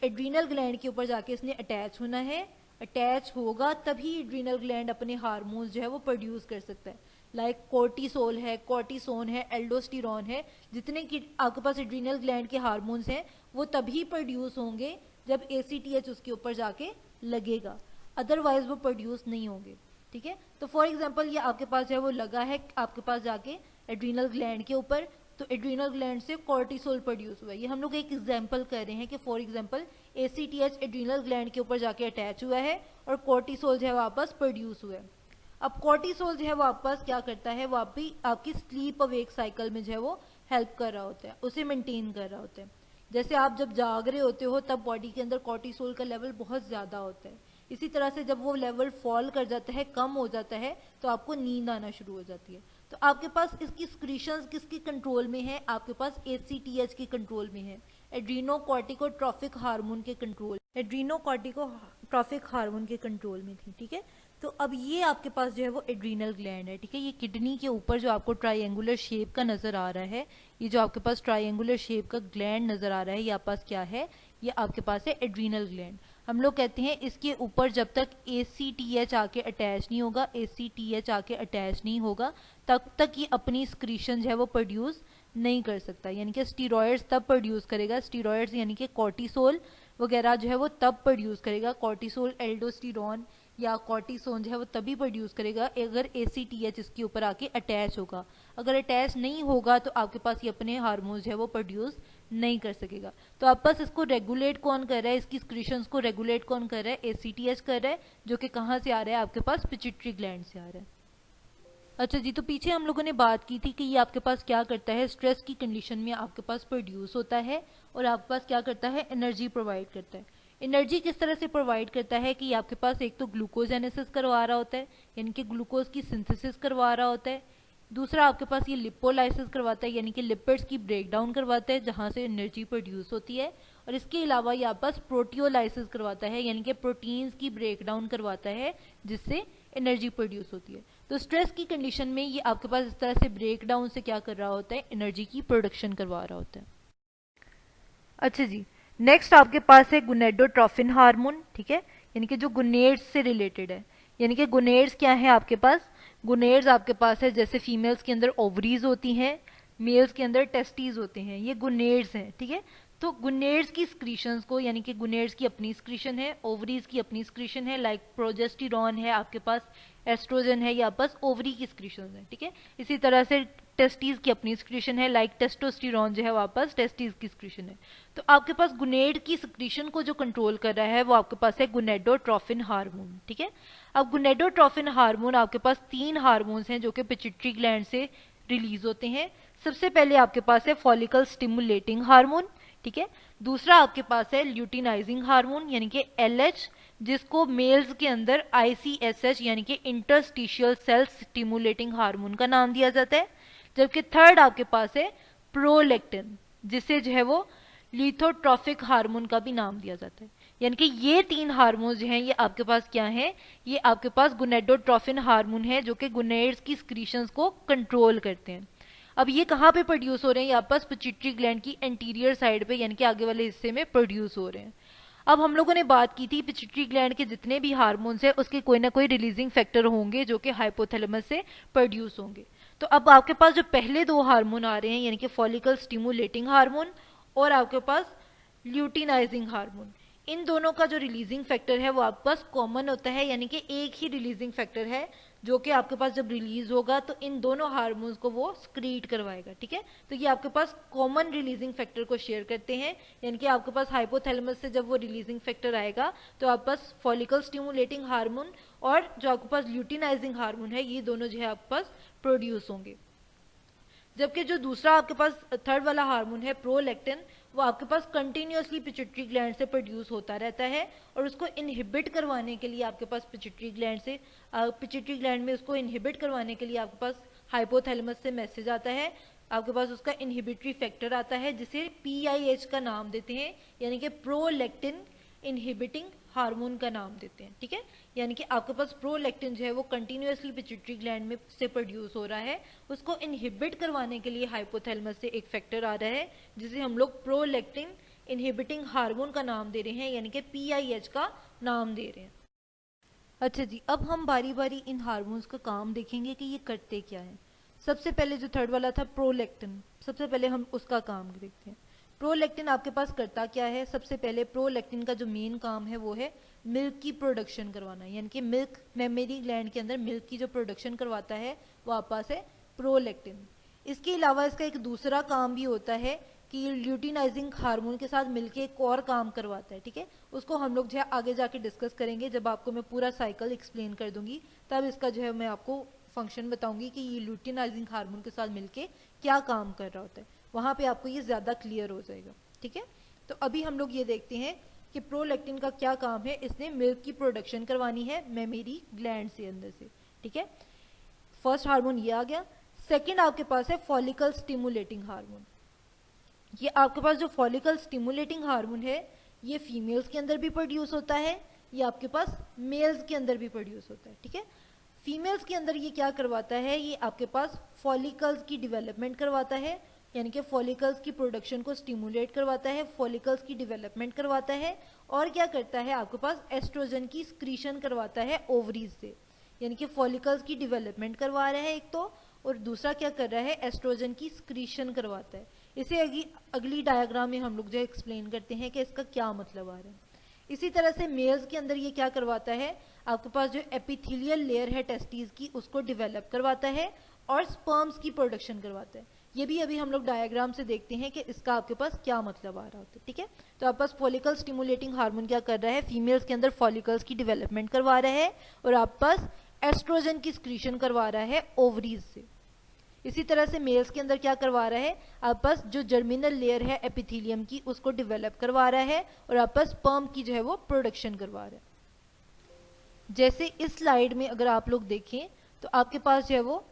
एड्रीनल ग्लैंड के ऊपर जाके इसने अटैच होना है, अटैच होगा तभी एड्रीनल ग्लैंड अपने हार्मोन्स जो है वो प्रोड्यूस कर सकता है। लाइक कॉर्टिसोल है, कॉर्टिसोन है, एल्डोस्टेरोन है, जितने की आपके पास एड्रीनल ग्लैंड के हार्मोन्स हैं वो तभी प्रोड्यूस होंगे जब ACTH उसके ऊपर जाके लगेगा, अदरवाइज वो प्रोड्यूस नहीं होंगे। ठीक है, तो फॉर एग्जांपल ये आपके पास जो है वो लगा है आपके पास जाके एड्रीनल ग्लैंड के ऊपर, तो एड्रीनल ग्लैंड से कॉर्टिसोल प्रोड्यूस हुआ है। ये हम लोग एक एग्जांपल कर रहे हैं कि for example ACTH adrenal gland के ऊपर जाके अटैच हुआ है और कॉर्टिसोल जो है वापस प्रोड्यूस हुआ है। अब कॉर्टिसोल जो है वो आपके पास क्या करता है, वो आपकी स्लीप अवेक साइकिल में जो है वो हेल्प कर रहा होता है, उसे मेंटेन कर रहा होता है। जैसे आप जब जाग रहे होते हो तब बॉडी के अंदर कॉर्टिसोल का लेवल बहुत ज़्यादा होता है, इसी तरह से जब वो लेवल फॉल कर जाता है, कम हो जाता है, तो आपको नींद आना शुरू हो जाती है। तो आपके पास इसकी स्क्रीशंस किसके कंट्रोल में है, आपके पास ACTH के कंट्रोल में है, एड्रीनोकॉर्टिकोट्रॉफिक हार्मोन के कंट्रोल, एड्रीनोकॉर्टिकोट्रॉफिक हार्मोन के कंट्रोल में थी। ठीक है, तो अब ये आपके पास जो है वो एड्रीनल ग्लैंड है। ठीक है, ये किडनी के ऊपर जो आपको ट्राइंगुलर शेप का नजर आ रहा है, ये जो आपके पास ट्राइंगुलर शेप का ग्लैंड नजर आ रहा है, ये आपके पास क्या है, ये आपके पास है एड्रीनल ग्लैंड। हम लोग कहते हैं इसके ऊपर जब तक ACTH आके अटैच नहीं होगा, ACTH आके अटैच नहीं होगा, तब तक ये अपनी स्क्रीशन जो है वो प्रोड्यूस नहीं कर सकता। यानी कि स्टीरॉयड्स तब प्रोड्यूस करेगा, स्टीरॉयड्स यानी कि कॉर्टिसोल वगैरह जो है वो तब प्रोड्यूस करेगा, कॉर्टिसोल, एल्डोस्टेरोन या कॉर्टिसोन जो है वो तभी प्रोड्यूस करेगा अगर ACTH इसके ऊपर आके अटैच होगा। अगर अटैच नहीं होगा तो आपके पास ये अपने हार्मोन्स जो है वो प्रोड्यूस नहीं कर सकेगा। तो आप पास इसको रेगुलेट कौन कर रहा है, इसकी स्क्रीशंस को रेगुलेट कौन कर रहा है, ACTH कर रहा है, जो कि कहाँ से आ रहा है, आपके पास पिट्यूटरी ग्लैंड से आ रहा है। अच्छा जी, तो पीछे हम लोगों ने बात की थी कि ये आपके पास क्या करता है, स्ट्रेस की कंडीशन में आपके पास प्रोड्यूस होता है और आपके पास क्या करता है, एनर्जी प्रोवाइड करता है। एनर्जी किस तरह से प्रोवाइड करता है कि आपके पास एक तो ग्लूकोजेनेसिस करवा रहा होता है, यानी कि ग्लूकोज की सिंथेसिस करवा रहा होता है। दूसरा आपके पास ये लिपोलाइसिस करवाता है, यानी कि लिपिड्स की ब्रेकडाउन करवाता है जहां से एनर्जी प्रोड्यूस होती है। और इसके अलावा ये आपके पास प्रोटियोलाइसिस करवाता है, यानी कि प्रोटीन्स की ब्रेकडाउन करवाता है जिससे एनर्जी प्रोड्यूस होती है। तो स्ट्रेस की कंडीशन में ये आपके पास इस तरह से ब्रेकडाउन से क्या कर रहा होता है, एनर्जी की प्रोडक्शन करवा रहा होता है। अच्छा जी, नेक्स्ट आपके पास है गुनेडोट्रोफिन हार्मोन, ठीक है, यानी कि जो गुनेड्स से रिलेटेड है। यानी कि गुनेड्स क्या है आपके पास, गुनेड्स आपके पास है जैसे फीमेल्स के अंदर ओवरीज होती हैं, मेल्स के अंदर टेस्टीज होते हैं, ये गुनेड्स हैं, ठीक है। तो गुनेड्स की स्क्रीशंस को, यानी कि गुनेड्स की अपनी स्क्रीशन है, ओवरीज की अपनी स्क्रीशन है, लाइक प्रोजेस्टेरॉन है आपके पास, एस्ट्रोजन है, या बस ओवरी की स्क्रीशन है, ठीक है। इसी तरह से टेस्टीज की अपनी स्क्रीशन है, लाइक टेस्टोस्टेरॉन जो है वापस टेस्टीज की स्क्रीशन है। तो आपके पास गुनेड की स्क्रीशन को जो कंट्रोल कर रहा है वो आपके पास है गुनेडोट्रोफिन हार्मोन, ठीक है। अब गुनेडोट्रोफिन हार्मोन आपके पास 3 हार्मोन्स हैं जो कि पिट्यूटरी ग्लैंड से रिलीज होते हैं। सबसे पहले आपके पास है फॉलिकल स्टिमुलेटिंग हार्मोन, ठीक है। दूसरा आपके पास है ल्यूटिनाइजिंग हार्मोन यानी कि LH, जिसको मेल्स के अंदर ICSH यानी कि इंटरस्टिशियल सेल स्टिमुलेटिंग हार्मोन का नाम दिया जाता है। जबकि थर्ड आपके पास है प्रोलेक्टिन, जिसे जो है वो लिथोट्रॉफिक हार्मोन का भी नाम दिया जाता है। यानी कि ये 3 हार्मोन जो हैं ये आपके पास क्या हैं, ये आपके पास गुनेडोट्रोफिन हार्मोन है जो कि गुनेड्स की स्क्रीशंस को कंट्रोल करते हैं। अब ये कहाँ पे प्रोड्यूस हो रहे हैं, ये आपके पास पिट्यूटरी ग्लैंड की एंटीरियर साइड पे यानी कि आगे वाले हिस्से में प्रोड्यूस हो रहे हैं। अब हम लोगों ने बात की थी पिट्यूटरी ग्लैंड के जितने भी हार्मोन्स हैं उसके कोई ना कोई रिलीजिंग फैक्टर होंगे जो कि हाइपोथैलेमस से प्रोड्यूस होंगे। तो अब आपके पास जो पहले 2 हार्मोन आ रहे हैं यानी कि फॉलिकल स्टिमुलेटिंग हार्मोन और आपके पास ल्यूटिनाइजिंग हार्मोन, इन दोनों का जो रिलीजिंग फैक्टर है वो आपके पास कॉमन होता है, यानी कि एक ही रिलीजिंग फैक्टर है जो कि आपके पास जब रिलीज होगा तो इन दोनों हार्मोन्स को वो स्क्रीट करवाएगा, ठीक है। तो ये आपके पास कॉमन रिलीजिंग फैक्टर को शेयर करते हैं, यानी कि आपके पास हाइपोथैलेमस से जब वो रिलीजिंग फैक्टर आएगा तो आपके पास फॉलिकल स्टिमुलेटिंग हार्मोन और जो आपके पास ल्यूटिनाइजिंग हार्मोन है ये दोनों जो है आपके पास प्रोड्यूस होंगे। जबकि जो दूसरा आपके पास थर्ड वाला हार्मोन है प्रोलेक्टिन, वो आपके पास कंटिन्यूअसली पिट्यूटरी ग्लैंड से प्रोड्यूस होता रहता है और उसको इनहिबिट करवाने के लिए आपके पास पिट्यूटरी ग्लैंड में उसको इनहिबिट करवाने के लिए आपके पास हाइपोथैलेमस से मैसेज आता है, आपके पास उसका इनहिबिटरी फैक्टर आता है जिसे PIH का नाम देते हैं, यानी कि प्रोलेक्टिन इनहिबिटिंग हार्मोन का नाम देते हैं, ठीक है। यानी कि आपके पास प्रोलेक्टिन जो है वो कंटिन्यूअसली पिट्यूटरी ग्लैंड में से प्रोड्यूस हो रहा है, उसको इनहिबिट करवाने के लिए हाइपोथैलेमस से एक फैक्टर आ रहा है जिसे हम लोग प्रोलेक्टिन इनहिबिटिंग हार्मोन का नाम दे रहे हैं, यानी कि PIH का नाम दे रहे हैं। अच्छा जी, अब हम बारी बारी इन हार्मोन्स का काम देखेंगे कि ये करते क्या है। सबसे पहले जो थर्ड वाला था प्रोलेक्टिन, सबसे पहले हम उसका काम देखते हैं। प्रोलेक्टिन आपके पास करता क्या है, सबसे पहले प्रोलेक्टिन का जो मेन काम है वो है मिल्क की प्रोडक्शन करवाना, यानी कि मिल्क मेमरी ग्लैंड के अंदर मिल्क की जो प्रोडक्शन करवाता है वो आपके पास है प्रोलेक्टिन। इसके अलावा इसका एक दूसरा काम भी होता है कि ल्यूटिनाइजिंग हार्मोन के साथ मिलके एक और काम करवाता है, ठीक है। उसको हम लोग जो है आगे जाके डिस्कस करेंगे, जब आपको मैं पूरा साइकिल एक्सप्लेन कर दूंगी तब इसका जो है मैं आपको फंक्शन बताऊंगी कि ये ल्यूटिनाइजिंग हार्मोन के साथ मिलके क्या काम कर रहा होता है, वहां पे आपको ये ज्यादा क्लियर हो जाएगा, ठीक है। तो अभी हम लोग ये देखते हैं कि प्रोलेक्टिन का क्या काम है, इसने मिल्क की प्रोडक्शन करवानी है मेमरी ग्लैंड से अंदर से, ठीक है। फर्स्ट हार्मोन ये आ गया। सेकेंड आपके पास है फॉलिकल स्टिमुलेटिंग हार्मोन। ये आपके पास जो फॉलिकल स्टिमुलेटिंग हार्मोन है ये फीमेल्स के अंदर भी प्रोड्यूस होता है, ये आपके पास मेल्स के अंदर भी प्रोड्यूस होता है, ठीक है। फीमेल्स के अंदर ये क्या करवाता है, ये आपके पास फॉलिकल्स की डेवलपमेंट करवाता है, यानी कि फॉलिकल्स की प्रोडक्शन को स्टिमुलेट करवाता है, फॉलिकल्स की डेवलपमेंट करवाता है, और क्या करता है आपके पास एस्ट्रोजन की स्क्रीशन करवाता है ओवरीज से। यानी कि फॉलिकल्स की डेवलपमेंट करवा रहा है एक तो, और दूसरा क्या कर रहा है एस्ट्रोजन की स्क्रीशन करवाता है। इसे अगली डायग्राम में हम लोग जो एक्सप्लेन करते हैं कि इसका क्या मतलब आ रहा है। इसी तरह से मेल्स के अंदर ये क्या करवाता है, आपके पास जो एपिथेलियल लेयर है टेस्टिस की उसको डेवलप करवाता है और स्पर्म्स की प्रोडक्शन करवाता है। ये भी अभी हम लोग डायग्राम से देखते हैं कि इसका आपके पास क्या मतलब आ रहा होता है। ठीक है, तो आपके पास फॉलिकल स्टिमुलेटिंग हार्मोन क्या कर रहा है, फीमेल्स के अंदर फॉलिकल्स की डेवलपमेंट करवा रहा है, और आपके पास एस्ट्रोजन की स्क्रीशन करवा रहा है ओवरीज से। इसी तरह से मेल्स के अंदर क्या करवा रहा है, आपके पास जो जर्मिनल लेयर है एपिथेलियम की उसको डेवलप करवा रहा है, और आपके पास स्पर्म की जो है वो प्रोडक्शन करवा रहा है। जैसे इस स्लाइड में अगर आप लोग देखें तो आपके पास जो है वो,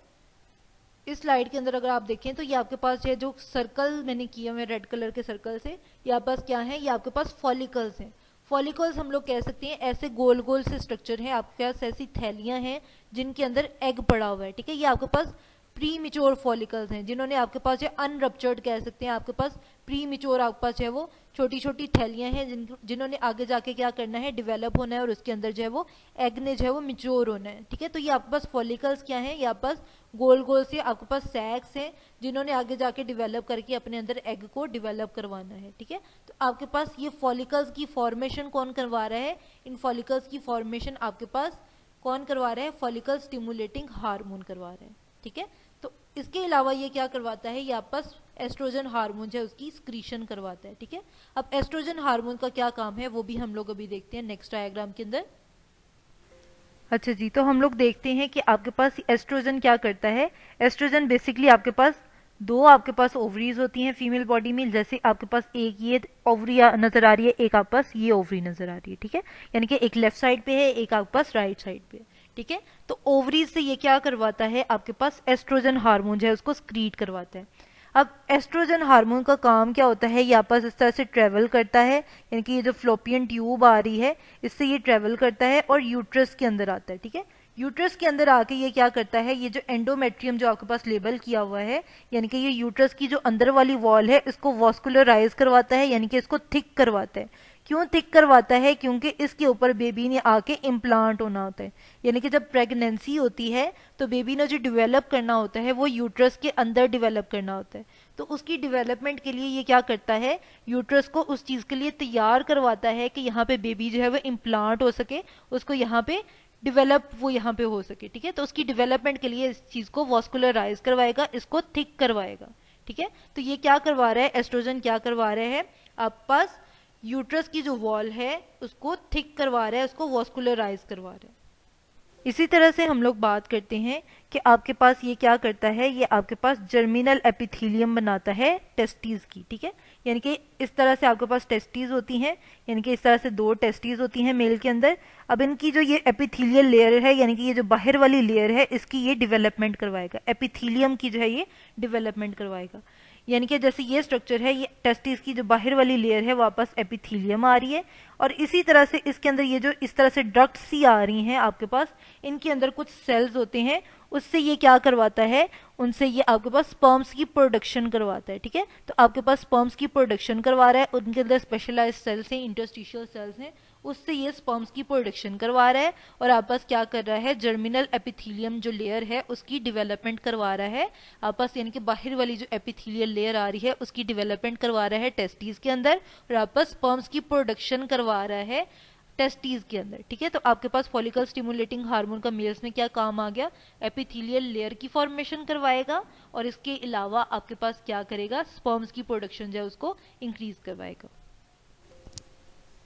इस स्लाइड के अंदर अगर आप देखें तो ये आपके पास है जो सर्कल मैंने किए हुए रेड कलर के सर्कल से, ये आपके पास क्या है, ये आपके पास फॉलिकल्स हैं। फॉलिकल्स हम लोग कह सकते हैं ऐसे गोल गोल से स्ट्रक्चर है, आपके पास ऐसी थैलियां हैं जिनके अंदर एग पड़ा हुआ है। ठीक है, ये आपके पास प्री मिच्योर फॉलिकल्स हैं, जिन्होंने आपके पास है अनरप्चर्ड कह सकते हैं, आपके पास प्री मिच्योर आपके पास है वो छोटी छोटी थैलियां हैं जिन्होंने आगे जाके क्या करना है, डेवलप होना है, और उसके अंदर जो है वो एग ने जो है वो मिच्योर होना है। ठीक है, तो ये आपके पास फॉलिकल्स क्या है, ये आपके पास गोल गोल से आपके पास सैक्स हैं जिन्होंने आगे जाके डेवलप करके अपने अंदर एग को डेवलप करवाना है। ठीक है, तो आपके पास ये फॉलिकल्स की फॉर्मेशन कौन करवा रहा है, इन फॉलिकल्स की फॉर्मेशन आपके पास कौन करवा रहा है, फॉलिकल स्टिमुलेटिंग हार्मोन करवा रहे हैं। ठीक है, तो इसके अलावा ये क्या करवाता है, ये आपके पास एस्ट्रोजन हार्मोन है उसकी स्क्रीशन करवाता है। ठीक है, अब एस्ट्रोजन हार्मोन का क्या काम है वो भी हम लोग अभी देखते हैं नेक्स्ट डायग्राम के अंदर। अच्छा जी, तो हम लोग देखते हैं कि आपके पास एस्ट्रोजन क्या करता है। एस्ट्रोजन बेसिकली आपके पास दो आपके पास ओवरीज होती हैं फीमेल बॉडी में, जैसे आपके पास एक ये ओवरी नजर आ रही है, एक आपके पास ये ओवरी नजर आ रही है। ठीक है, यानी कि एक लेफ्ट साइड पे है, एक आपके पास राइट साइड पे है। ठीक है, तो ओवरीज से ये क्या करवाता है, आपके पास एस्ट्रोजन हार्मोन जो है उसको स्क्रीट करवाता है। अब एस्ट्रोजन हार्मोन का काम क्या होता है, ये आपस इस तरह से ट्रेवल करता है, यानी कि ये जो फ्लोपियन ट्यूब आ रही है इससे ये ट्रेवल करता है और यूट्रस के अंदर आता है। ठीक है, यूट्रस के अंदर आके ये क्या करता है, ये जो एंडोमेट्रियम जो आपके पास लेबल किया हुआ है, यानी कि ये यूट्रस की जो अंदर वाली वॉल है इसको वॉस्कुलराइज करवाता है, यानी कि इसको थिक करवाता है। क्यों थिक करवाता है, क्योंकि इसके ऊपर बेबी ने आके इम्प्लांट होना होता है। यानी कि जब प्रेगनेंसी होती है तो बेबी ने जो डेवलप करना होता है वो यूट्रस के अंदर डेवलप करना होता है, तो उसकी डेवलपमेंट के लिए ये क्या करता है, यूट्रस को उस चीज के लिए तैयार करवाता है कि यहाँ पे बेबी जो है वो इम्प्लांट हो सके, उसको यहाँ पे डेवलप वो यहाँ पे हो सके। ठीक है, तो उसकी डेवलपमेंट के लिए इस चीज को वॉस्कुलराइज करवाएगा, इसको थिक करवाएगा। ठीक है, तो ये क्या करवा रहा है, एस्ट्रोजन क्या करवा रहे हैं, आप पास यूट्रस की जो वॉल है उसको थिक करवा रहा है, उसको वॉस्कुलराइज करवा रहा है। इसी तरह से हम लोग बात करते हैं कि आपके पास ये क्या करता है, ये आपके पास जर्मिनल एपिथेलियम बनाता है टेस्टीज की। ठीक है, यानी कि इस तरह से आपके पास टेस्टीज होती हैं, यानी कि इस तरह से दो टेस्टीज होती हैं मेल के अंदर। अब इनकी जो ये एपिथेलियल लेयर है, यानी कि ये जो बाहर वाली लेयर है, इसकी ये डेवलपमेंट करवाएगा, एपिथेलियम की जो है ये डेवलपमेंट करवाएगा। यानी कि जैसे ये स्ट्रक्चर है, ये टेस्टिस की जो बाहर वाली लेयर है वापस एपिथेलियम आ रही है, और इसी तरह से इसके अंदर ये जो इस तरह से डक्ट्स सी आ रही हैं आपके पास, इनके अंदर कुछ सेल्स होते हैं, उससे ये क्या करवाता है, उनसे ये आपके पास स्पर्म्स की प्रोडक्शन करवाता है। ठीक है, तो आपके पास स्पर्म्स की प्रोडक्शन करवा रहा है, उनके अंदर स्पेशलाइज्ड सेल्स हैं, इंटरस्टिशियल सेल्स हैं, उससे ये स्पर्म्स की प्रोडक्शन करवा रहा है, और आपस क्या कर रहा है, जर्मिनल एपिथेलियम जो लेयर है उसकी डेवलपमेंट करवा रहा है आपस, यानी कि बाहर वाली जो एपिथेलियल लेयर आ रही है उसकी डेवलपमेंट करवा रहा है टेस्टीज के अंदर, और आपस स्पर्म्स की प्रोडक्शन करवा रहा है टेस्टीज के अंदर। ठीक है, तो आपके पास फॉलिकल स्टिमुलेटिंग हार्मोन का मेल्स में क्या काम आ गया, एपिथेलियल लेयर की फॉर्मेशन करवाएगा, और इसके अलावा आपके पास क्या करेगा, स्पर्म्स की प्रोडक्शन जो है उसको इंक्रीज करवाएगा।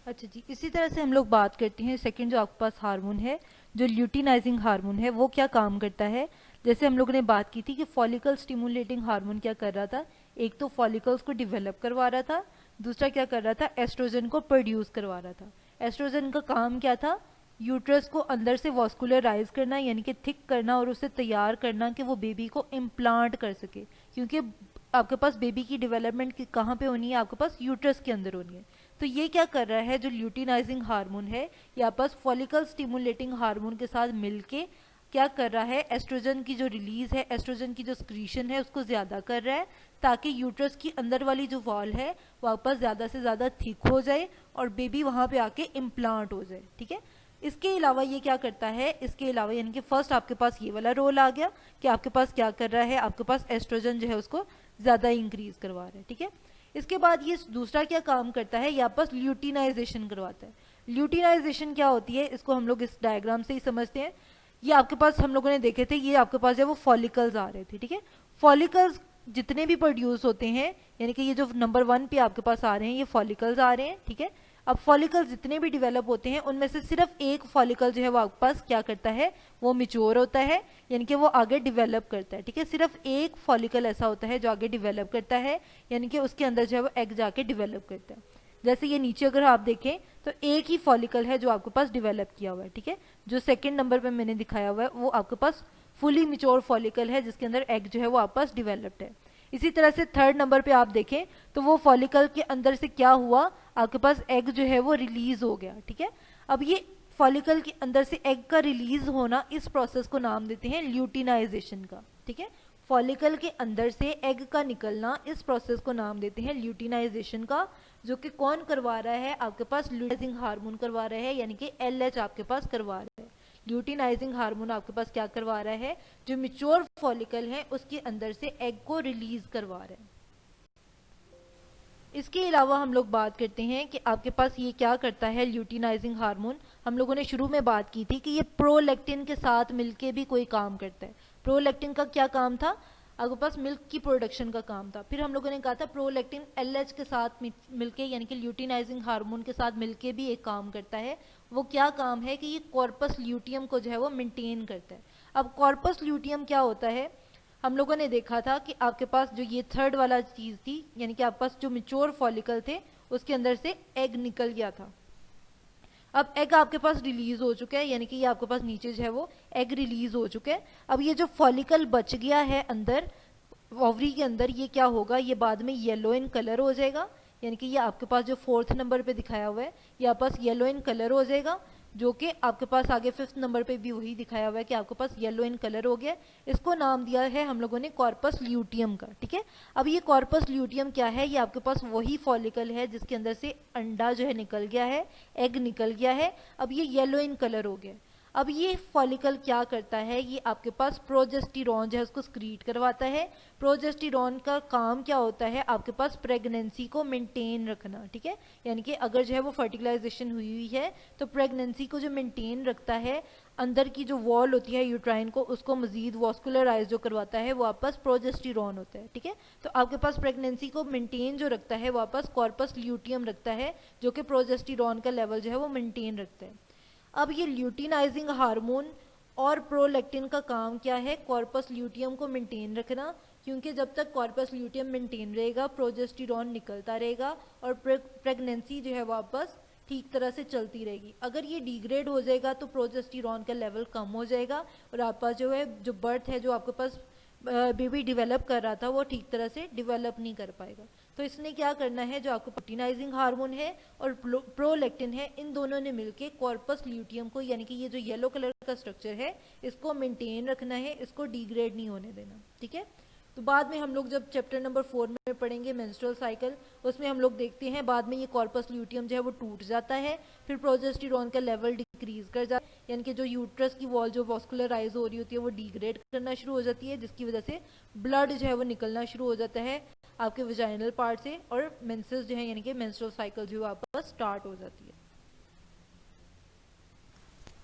अच्छा जी, इसी तरह से हम लोग बात करते हैं सेकंड जो आपके पास हार्मोन है, जो ल्यूटिनाइजिंग हार्मोन है, वो क्या काम करता है। जैसे हम लोगों ने बात की थी कि फॉलिकल स्टिमुलेटिंग हार्मोन क्या कर रहा था, एक तो फॉलिकल्स को डेवलप करवा रहा था, दूसरा क्या कर रहा था, एस्ट्रोजन को प्रोड्यूस करवा रहा था। एस्ट्रोजन का काम क्या था, यूट्रस को अंदर से वॉस्कुलराइज करना, यानी कि थिक करना, और उसे तैयार करना कि वो बेबी को इम्प्लांट कर सके, क्योंकि आपके पास बेबी की डेवलपमेंट कहाँ पे होनी है, आपके पास यूट्रस के अंदर होनी है। तो ये क्या कर रहा है, जो ल्यूटिनाइजिंग हार्मोन है, या पास फॉलिकल स्टिमुलेटिंग हार्मोन के साथ मिलके क्या कर रहा है, एस्ट्रोजन की जो रिलीज है, एस्ट्रोजन की जो स्क्रीशन है उसको ज्यादा कर रहा है, ताकि यूट्रस की अंदर वाली जो वॉल है वापस ज्यादा से ज्यादा थिक हो जाए और बेबी वहां पे आके इम्प्लांट हो जाए। ठीक है, इसके अलावा ये क्या करता है, इसके अलावा यानी कि फर्स्ट आपके पास ये वाला रोल आ गया कि आपके पास क्या कर रहा है, आपके पास एस्ट्रोजन जो है उसको ज्यादा इंक्रीज करवा रहा है। ठीक है, इसके बाद ये दूसरा क्या काम करता है, ये आपस ल्यूटिनाइजेशन करवाता है। ल्यूटिनाइजेशन क्या होती है, इसको हम लोग इस डायग्राम से ही समझते हैं। ये आपके पास हम लोगों ने देखे थे, ये आपके पास जो है वो फॉलिकल्स आ रहे थे। ठीक है, फॉलिकल्स जितने भी प्रोड्यूस होते हैं, यानी कि ये जो नंबर 1 पे आपके पास आ रहे हैं ये फॉलिकल्स आ रहे हैं। ठीक है, अब फॉलिकल्स जितने भी डेवलप होते हैं उनमें से सिर्फ एक फॉलिकल जो है वो आपके पास क्या करता है, वो मिच्योर होता है, यानी कि वो आगे डेवलप करता है। ठीक है, सिर्फ एक फॉलिकल ऐसा होता है जो आगे डेवलप करता है, यानी कि उसके अंदर जो है वो एग जाके डेवलप करता है। जैसे ये नीचे अगर आप देखें तो एक ही फॉलिकल है जो आपके पास डेवलप किया हुआ है। ठीक है, जो सेकंड नंबर पे मैंने दिखाया हुआ है वो आपके पास फुली मिच्योर फॉलिकल है जिसके अंदर एग जो है वो आपके पास डेवलप्ड है। इसी तरह से थर्ड नंबर पे आप देखें तो वो फॉलिकल के अंदर से क्या हुआ, आपके पास एग जो है वो रिलीज हो गया। ठीक है, अब ये फॉलिकल के अंदर से एग का रिलीज होना, इस प्रोसेस को नाम देते हैं ल्यूटिनाइजेशन का। ठीक है, फॉलिकल के अंदर से एग का निकलना, इस प्रोसेस को नाम देते हैं ल्यूटिनाइजेशन का, जो कि कौन करवा रहा है, आपके पास ल्यूटिनाइजिंग हार्मोन करवा रहा है, यानी कि LH आपके पास करवा रहा है। ल्यूटिनाइजिंग हार्मोन आपके पास क्या करवा रहा है, जो मिच्योर फॉलिकल है उसके अंदर से एग को रिलीज करवा रहा है। इसके अलावा हम लोग बात करते हैं कि आपके पास ये क्या करता है ल्यूटिनाइजिंग हार्मोन। हम लोगों ने शुरू में बात की थी कि ये प्रोलैक्टिन के साथ मिलके भी कोई काम करता है। प्रोलैक्टिन का क्या काम था, आपके पास मिल्क की प्रोडक्शन का काम था। फिर हम लोगों ने कहा था प्रोलैक्टिन LH के साथ मिलके, यानी कि ल्यूटिनाइजिंग हार्मोन के साथ मिलके भी एक काम करता है। वो क्या काम है कि ये कॉर्पस ल्यूटियम को जो है वो मेंटेन करता है। अब कॉर्पस ल्यूटियम क्या होता है, हम लोगों ने देखा था कि आपके पास जो ये थर्ड वाला चीज थी, यानी कि आपके पास जो मिच्योर फॉलिकल थे उसके अंदर से एग निकल गया था। अब एग आपके पास रिलीज हो चुका है, यानी कि ये आपके पास नीचे जो है वो एग रिलीज हो चुका है। अब ये जो फॉलिकल बच गया है अंदर ओवरी के अंदर, ये क्या होगा, ये बाद में येलो इन कलर हो जाएगा, यानी कि ये आपके पास जो 4th नंबर पे दिखाया हुआ है ये आपके पास येलो इन कलर हो जाएगा, जो कि आपके पास आगे 5th नंबर पे भी वही दिखाया हुआ है कि आपके पास येलो इन कलर हो गया। इसको नाम दिया है हम लोगों ने कॉर्पस ल्यूटियम का। ठीक है, अब ये कॉर्पस ल्यूटियम क्या है, ये आपके पास वही फॉलिकल है जिसके अंदर से अंडा जो है निकल गया है, एग निकल गया है, अब ये येलो इन कलर हो गया। अब ये फॉलिकल क्या करता है, ये आपके पास प्रोजेस्टेरॉन जो है उसको स्क्रीट करवाता है। प्रोजेस्टेरॉन का काम क्या होता है, आपके पास प्रेगनेंसी को मेंटेन रखना। ठीक है, यानी कि अगर जो है वो फर्टिलाइजेशन हुई हुई है तो प्रेगनेंसी को जो मेंटेन रखता है, अंदर की जो वॉल होती है यूट्राइन को, उसको मजीद वॉस्कुलराइज जो करवाता है वो आपस प्रोजेस्टेरॉन होता है। ठीक है, तो आपके पास प्रेगनेंसी को मेंटेन जो रखता है वापस कॉर्पस ल्यूटियम रखता है, जो कि प्रोजेस्टेरॉन का लेवल जो है वो मेंटेन रखता है। अब ये ल्यूटिनाइजिंग हार्मोन और प्रोलैक्टिन का काम क्या है, कॉर्पस ल्यूटियम को मेंटेन रखना, क्योंकि जब तक कॉर्पस ल्यूटियम मेंटेन रहेगा प्रोजेस्टेरॉन निकलता रहेगा और प्रेगनेंसी जो है वापस ठीक तरह से चलती रहेगी। अगर ये डिग्रेड हो जाएगा तो प्रोजेस्टेरॉन का लेवल कम हो जाएगा और आपका जो है जो बर्थ है, जो आपके पास बेबी डेवलप कर रहा था वो ठीक तरह से डेवलप नहीं कर पाएगा। तो इसने क्या करना है, जो आपको ल्यूटिनाइजिंग हार्मोन है और प्रोलैक्टिन है, इन दोनों ने मिलके कॉर्पस ल्यूटियम को, यानी कि ये जो येलो कलर का स्ट्रक्चर है इसको मेंटेन रखना है, इसको डिग्रेड नहीं होने देना। ठीक है, तो बाद में हम लोग जब चैप्टर नंबर 4 में पढ़ेंगे मेंस्ट्रुअल साइकिल, उसमें हम लोग देखते हैं बाद में ये कॉर्पस ल्यूटियम जो है वो टूट जाता है, फिर प्रोजेस्टेरॉन का लेवल डिक्रीज कर जाता है, यानी कि जो यूट्रस की वॉल जो वॉस्कुलराइज हो रही होती है वो डिग्रेड करना शुरू हो जाती है, जिसकी वजह से ब्लड जो है वो निकलना शुरू हो जाता है आपके वजाइनल पार्ट से और मेंसेस जो है यानी कि मेंस्ट्रुअल साइकिल जो वापस स्टार्ट हो जाती है।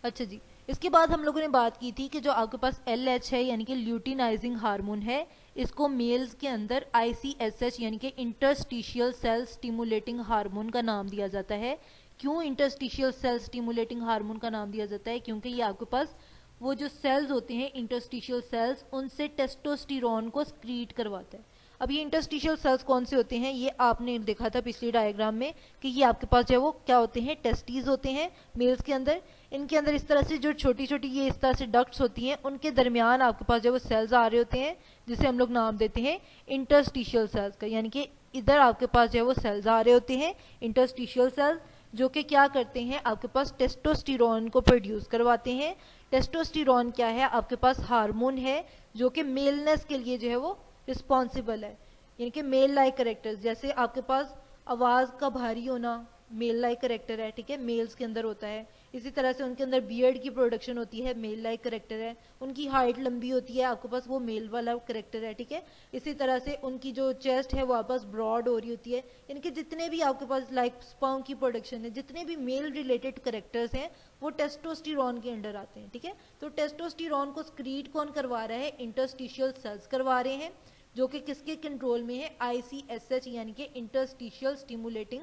अच्छा जी, इसके बाद हम लोगों ने बात की थी कि जो आपके पास LH है यानी कि ल्यूटिनाइजिंग हार्मोन है, इसको मेल्स के अंदर ICSH यानी कि इंटरस्टिशियल सेल स्टिमुलेटिंग हार्मोन का नाम दिया जाता है। क्यों इंटरस्टिशियल सेल स्टिमुलेटिंग हार्मोन का नाम दिया जाता है, क्योंकि ये आपके पास वो जो सेल्स होते हैं इंटरस्टिशियल सेल्स, उनसे टेस्टोस्टेरोन को स्क्रीट करवाता है। अब ये इंटरस्टिशियल सेल्स कौन से होते हैं, ये आपने देखा था पिछली डायग्राम में कि ये आपके पास जो है वो क्या होते हैं, टेस्टीज होते हैं मेल्स के अंदर। इनके अंदर इस तरह से जो छोटी छोटी ये इस तरह से डक्ट्स होती हैं, उनके दरमियान आपके पास जो वो सेल्स आ रहे होते हैं, जिसे हम लोग नाम देते हैं इंटरस्टिशियल सेल्स का। यानी कि इधर आपके पास जो है वो सेल्स आ रहे होते हैं इंटरस्टिशियल सेल्स, जो कि क्या करते हैं, आपके पास टेस्टोस्टेरोन को प्रोड्यूस करवाते हैं। टेस्टोस्टेरोन क्या है, आपके पास हार्मोन है जो कि मेलनेस के लिए जो है वो रिस्पॉन्सिबल है, यानी कि मेल लाइक करेक्टर्स, जैसे आपके पास आवाज़ का भारी होना मेल लाइक करेक्टर है, ठीक है, मेल्स के अंदर होता है। इसी तरह से उनके अंदर बियर्ड की प्रोडक्शन होती है, मेल लाइक करेक्टर है। उनकी हाइट लंबी होती है, आपके पास वो मेल वाला करेक्टर है, ठीक है। इसी तरह से उनकी जो चेस्ट है वो आपस ब्रॉड हो रही होती है, यानी कि जितने भी आपके पास लाइक स्पर्म की प्रोडक्शन है, जितने भी मेल रिलेटेड करेक्टर्स हैं वो टेस्टोस्टेरोन के अंडर आते हैं, ठीक है। तो टेस्टोस्टेरोन को स्क्रीट कौन करवा रहा है, इंटरस्टिशियल सेल्स करवा रहे हैं, जो कि किसके कंट्रोल में है, ICSH यानी कि इंटरस्टिशियल स्टिमुलेटिंग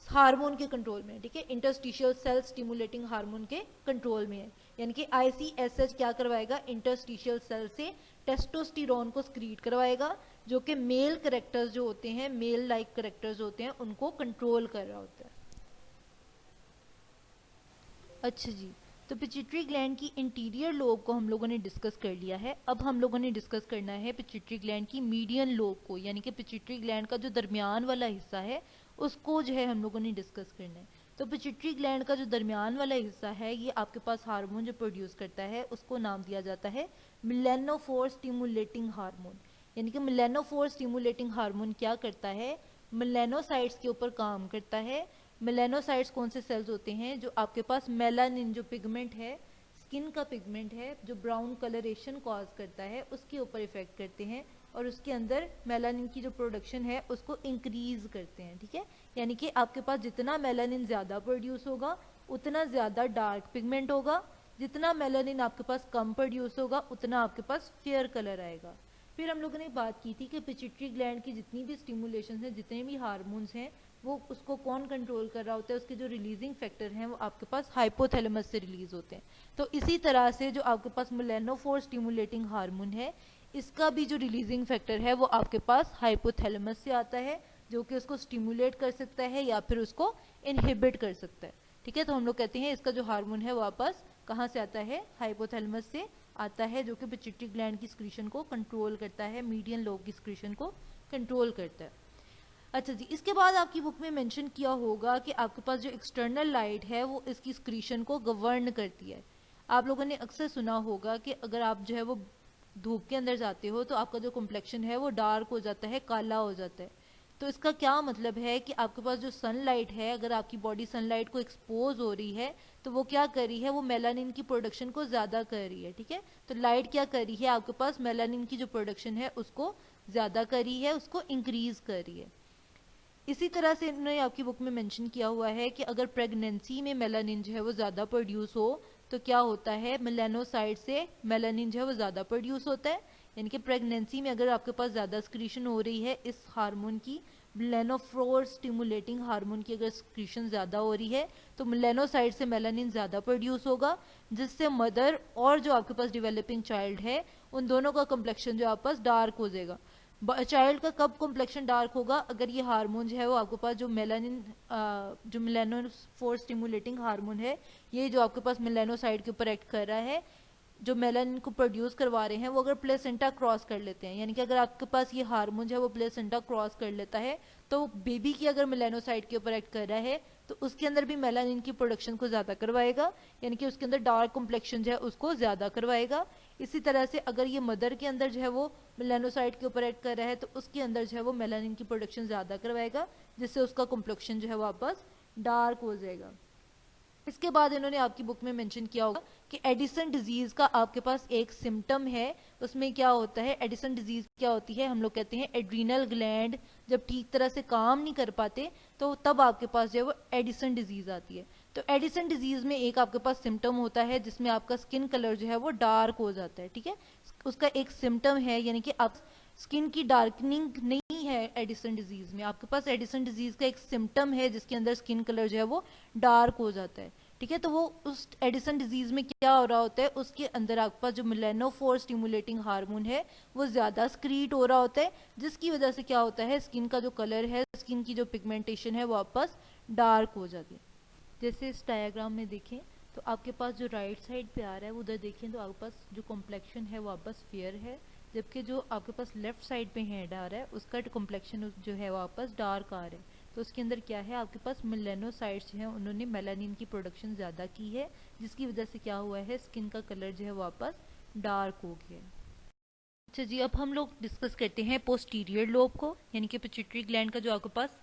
हार्मोन के कंट्रोल में है, ठीक है, इंटरस्टिशियल सेल स्टिमुलेटिंग हार्मोन के कंट्रोल में है। यानी कि ICSH क्या करवाएगा, इंटरस्टिशियल सेल से टेस्टोस्टेरोन को स्क्रीट करवाएगा, जो कि मेल करेक्टर्स जो होते हैं, मेल लाइक करेक्टर्स होते हैं, उनको कंट्रोल कर रहा होता है। अच्छा जी, तो पिट्यूटरी ग्लैंड की इंटीरियर लोब को हम लोगों ने डिस्कस कर लिया है। अब हम लोगों ने डिस्कस करना है पिट्यूटरी ग्लैंड की मीडियन लोब को, यानी कि पिट्यूटरी ग्लैंड का जो दरमियान वाला हिस्सा है उसको जो है हम लोगों ने डिस्कस करना है। तो पिट्यूटरी ग्लैंड का जो दरमियान वाला हिस्सा है ये आपके पास हार्मोन जो प्रोड्यूस करता है उसको नाम दिया जाता है मेलानोफोर स्टिमुलेटिंग हार्मोन। यानी कि मेलानोफोर स्टिमुलेटिंग हार्मोन क्या करता है, मेलानोसाइट्स के ऊपर काम करता है। मेलानोसाइट्स कौन से सेल्स होते हैं, जो आपके पास मेलानिन जो पिगमेंट है, स्किन का पिगमेंट है, जो ब्राउन कलरेशन कॉज करता है उसके ऊपर इफेक्ट करते हैं और उसके अंदर मेलानिन की जो प्रोडक्शन है उसको इंक्रीज करते हैं, ठीक है। यानी कि आपके पास जितना मेलानिन ज़्यादा प्रोड्यूस होगा उतना ज़्यादा डार्क पिगमेंट होगा, जितना मेलानिन आपके पास कम प्रोड्यूस होगा उतना आपके पास फेयर कलर आएगा। फिर हम लोगों ने बात की थी कि पिट्यूटरी ग्लैंड की जितनी भी स्टिमुलेशन हैं, जितने भी हार्मोन्स हैं, वो उसको कौन कंट्रोल कर रहा होता है, उसके जो रिलीजिंग फैक्टर हैं वो आपके पास हाइपोथैलेमस से रिलीज होते हैं। तो इसी तरह से जो आपके पास मेलानोफोर स्टिमुलेटिंग हार्मोन है इसका भी जो रिलीजिंग फैक्टर है वो आपके पास हाइपोथैलेमस से आता है, जो कि उसको स्टिमुलेट कर सकता है या फिर उसको इनहिबिट कर सकता है, ठीक है। तो हम लोग कहते हैं इसका जो हार्मोन है वापस कहाँ से आता है, हाइपोथैलेमस से आता है, जो कि पिट्यूटरी ग्लैंड की सिक्रीशन को कंट्रोल करता है, मीडियन लोब की सिक्रीशन को कंट्रोल करता है। अच्छा जी, इसके बाद आपकी बुक में मेंशन किया होगा कि आपके पास जो एक्सटर्नल लाइट है वो इसकी सिक्रीशन को गवर्न करती है। आप लोगों ने अक्सर सुना होगा कि अगर आप जो है वो धूप के अंदर जाते हो तो आपका जो कम्प्लेक्शन है वो डार्क हो जाता है, काला हो जाता है। तो इसका क्या मतलब है कि आपके पास जो सनलाइट है, अगर आपकी बॉडी सनलाइट को एक्सपोज हो रही है तो वो क्या कर रही है, वो मेलानिन की प्रोडक्शन को ज़्यादा कर रही है, ठीक है। तो लाइट क्या कर रही है, आपके पास मेलानिन की जो प्रोडक्शन है उसको ज़्यादा कर रही है, उसको इंक्रीज कर रही है। इसी तरह से इन्होंने आपकी बुक में मेंशन किया हुआ है कि अगर प्रेगनेंसी में मेलानिन जो है वो ज़्यादा प्रोड्यूस हो तो क्या होता है, मेलानोसाइट से मेलानिन जो है वो ज़्यादा प्रोड्यूस होता है। यानी कि प्रेगनेंसी में अगर आपके पास ज़्यादा स्क्रीशन हो रही है इस हार्मोन की, मेलानोफोर स्टिमुलेटिंग हार्मोन की अगर स्क्रीशन ज़्यादा हो रही है तो मेलानोसाइट से मेलानिन ज़्यादा प्रोड्यूस होगा, जिससे मदर और जो आपके पास डेवलपिंग चाइल्ड है उन दोनों का कम्प्लेक्शन जो आपके पास डार्क हो जाएगा। चाइल्ड का कब कॉम्प्लेक्शन डार्क होगा, अगर ये हार्मोन जो है वो आपके पास जो मेलानिन जो मेलानोफोर स्टिमुलेटिंग हार्मोन है, ये जो आपके पास मेलानोसाइट के ऊपर एक्ट कर रहा है, जो मेलानिन को प्रोड्यूस करवा रहे हैं, वो अगर प्लेसेंटा क्रॉस कर लेते हैं, यानी कि अगर आपके पास ये हार्मोन जो है वो प्लेसेंटा क्रॉस कर लेता है तो बेबी की अगर मेलानोसाइट के ऊपर एक्ट कर रहा है तो उसके अंदर भी मेलानिन की प्रोडक्शन को ज़्यादा करवाएगा, यानी कि उसके अंदर डार्क कॉम्प्लेक्शन जो है उसको ज़्यादा करवाएगा। इसी तरह से अगर ये मदर के अंदर जो है वो मेलानोसाइट के ऊपर एक्ट कर रहा है तो उसके अंदर जो है वो मेलानिन की प्रोडक्शन ज़्यादा करवाएगा, जिससे उसका कॉम्प्लेक्शन जो है वापस डार्क हो जाएगा। इसके बाद इन्होंने आपकी बुक में मेंशन किया होगा कि एडिसन डिजीज का आपके पास एक सिम्टम है, उसमें क्या होता है, एडिसन डिजीज क्या होती है, हम लोग कहते हैं एड्रीनल ग्लैंड जब ठीक तरह से काम नहीं कर पाते तो तब आपके पास जो है वो एडिसन डिजीज आती है। तो एडिसन डिजीज में एक आपके पास सिम्टम होता है जिसमें आपका स्किन कलर जो है वो डार्क हो जाता है, ठीक है। उसका एक सिम्टम है, यानी कि आप स्किन की डार्कनिंग नहीं है एडिसन डिजीज में, आपके पास एडिसन डिजीज का एक सिम्टम है जिसके अंदर स्किन कलर जो है वो डार्क हो जाता है, ठीक है। तो वो उस एडिसन डिजीज में क्या हो रहा होता है, उसके अंदर आपके पास जो मेलानोफोर स्टिमुलेटिंग हार्मोन है वो ज्यादा स्क्रीट हो रहा होता है, जिसकी वजह से क्या होता है, स्किन का जो कलर है, स्किन की जो पिगमेंटेशन है वापस डार्क हो जाती है। जैसे इस डायग्राम में देखें तो आपके पास जो राइट साइड पे आ रहा है उधर देखें तो आपके पास जो कॉम्प्लेक्शन है वापस फेयर है, जबकि जो आपके पास लेफ्ट साइड पे हेड आ रहा है उसका कॉम्प्लेक्शन जो है वापस डार्क आ रहा है। तो उसके अंदर क्या है, आपके पास मेलानोसाइट्स हैं, उन्होंने मेलानिन की प्रोडक्शन ज़्यादा की है, जिसकी वजह से क्या हुआ है, स्किन का कलर जो है वापस डार्क हो गया। अच्छा जी, अब हम लोग डिस्कस करते हैं पोस्टीरियर लोब को, यानी कि पिट्यूटरी ग्लैंड का जो आपके पास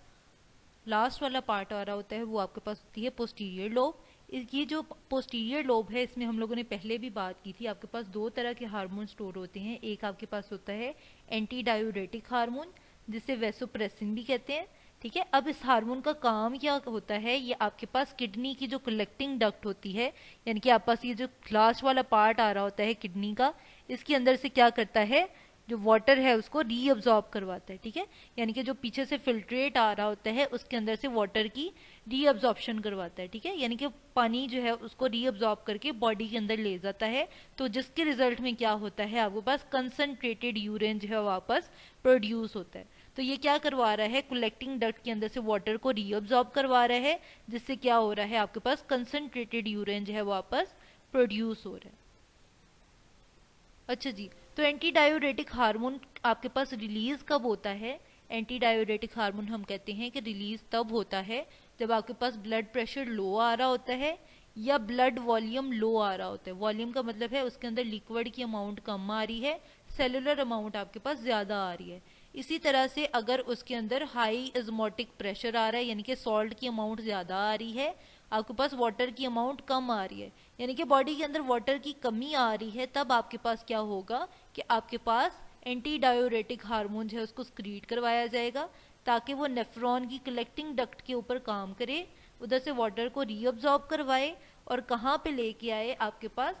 लास्ट वाला पार्ट आ रहा होता है वो आपके पास होती है पोस्टीरियर लोब। ये जो पोस्टीरियर लोब है इसमें हम लोगों ने पहले भी बात की थी, आपके पास दो तरह के हार्मोन स्टोर होते हैं। एक आपके पास होता है एंटी डायूरेटिक हार्मोन, जिसे वेसोप्रेसिन भी कहते हैं। ठीक है, अब इस हार्मोन का काम क्या होता है, ये आपके पास किडनी की जो कलेक्टिंग डक्ट होती है, यानी कि आपके पास ये जो लास्ट वाला पार्ट आ रहा होता है किडनी का, इसके अंदर से क्या करता है, जो वाटर है उसको रीअब्जॉर्ब करवाता है। ठीक है, यानी कि जो पीछे से फिल्ट्रेट आ रहा होता है उसके अंदर से वाटर की रीअब्जॉर्प्शन करवाता है। ठीक है, यानी कि पानी जो है उसको रीअब्जॉर्ब करके बॉडी के अंदर ले जाता है, तो जिसके रिजल्ट में क्या होता है, आपके पास कंसंट्रेटेड यूरिन जो है वापस प्रोड्यूस होता है। तो ये क्या करवा रहा है, कलेक्टिंग डक्ट के अंदर से वाटर को रीअब्जॉर्ब करवा रहा है, जिससे क्या हो रहा है, आपके पास कंसंट्रेटेड यूरिन जो है वापस प्रोड्यूस हो रहा है। अच्छा जी, तो एंटी डायूरेटिक हार्मोन आपके पास रिलीज कब होता है, एंटी डायूरेटिक हार्मोन हम कहते हैं कि रिलीज तब होता है जब आपके पास ब्लड प्रेशर लो आ रहा होता है या ब्लड वॉल्यूम लो आ रहा होता है। वॉल्यूम का मतलब है उसके अंदर लिक्विड की अमाउंट कम आ रही है, सेलुलर अमाउंट आपके पास ज्यादा आ रही है। इसी तरह से अगर उसके अंदर हाई इजमोटिक प्रेशर आ रहा है, यानी कि सॉल्ट की अमाउंट ज्यादा आ रही है, आपके पास वाटर की अमाउंट कम आ रही है, यानी कि बॉडी के अंदर वाटर की कमी आ रही है, तब आपके पास क्या होगा कि आपके पास एंटी डायूरेटिक हार्मोन है उसको स्क्रीट करवाया जाएगा, ताकि वो नेफ्रॉन की कलेक्टिंग डक्ट के ऊपर काम करे, उधर से वाटर को रीअब्जॉर्ब करवाए और कहाँ पे लेके आए, आपके पास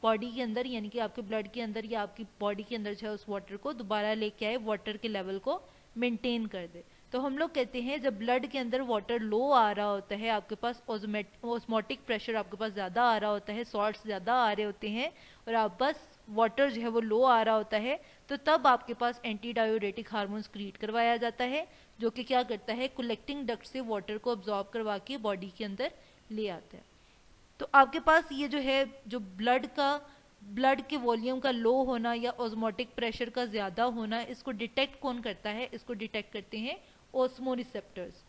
बॉडी के अंदर, यानी कि आपके ब्लड के अंदर या आपकी बॉडी के अंदर जो है उस वाटर को दोबारा लेके आए, वाटर के लेवल को मेंटेन कर दे। तो हम लोग कहते हैं जब ब्लड के अंदर वाटर लो आ रहा होता है, आपके पास ऑस्मोटिक प्रेशर आपके पास ज़्यादा आ रहा होता है, सॉल्ट्स ज़्यादा आ रहे होते हैं और आप बस वाटर जो है वो लो आ रहा होता है, तो तब आपके पास एंटी डायूरेटिक हार्मोन स्क्रीट करवाया जाता है, जो कि क्या करता है, कलेक्टिंग डक्ट से वाटर को अब्जॉर्ब करवा के बॉडी के अंदर ले आता है। तो आपके पास ये जो है, जो ब्लड के वॉल्यूम का लो होना या ऑस्मोटिक प्रेशर का ज्यादा होना, इसको डिटेक्ट कौन करता है, इसको डिटेक्ट करते हैं ऑस्मो रिसेप्टर्स।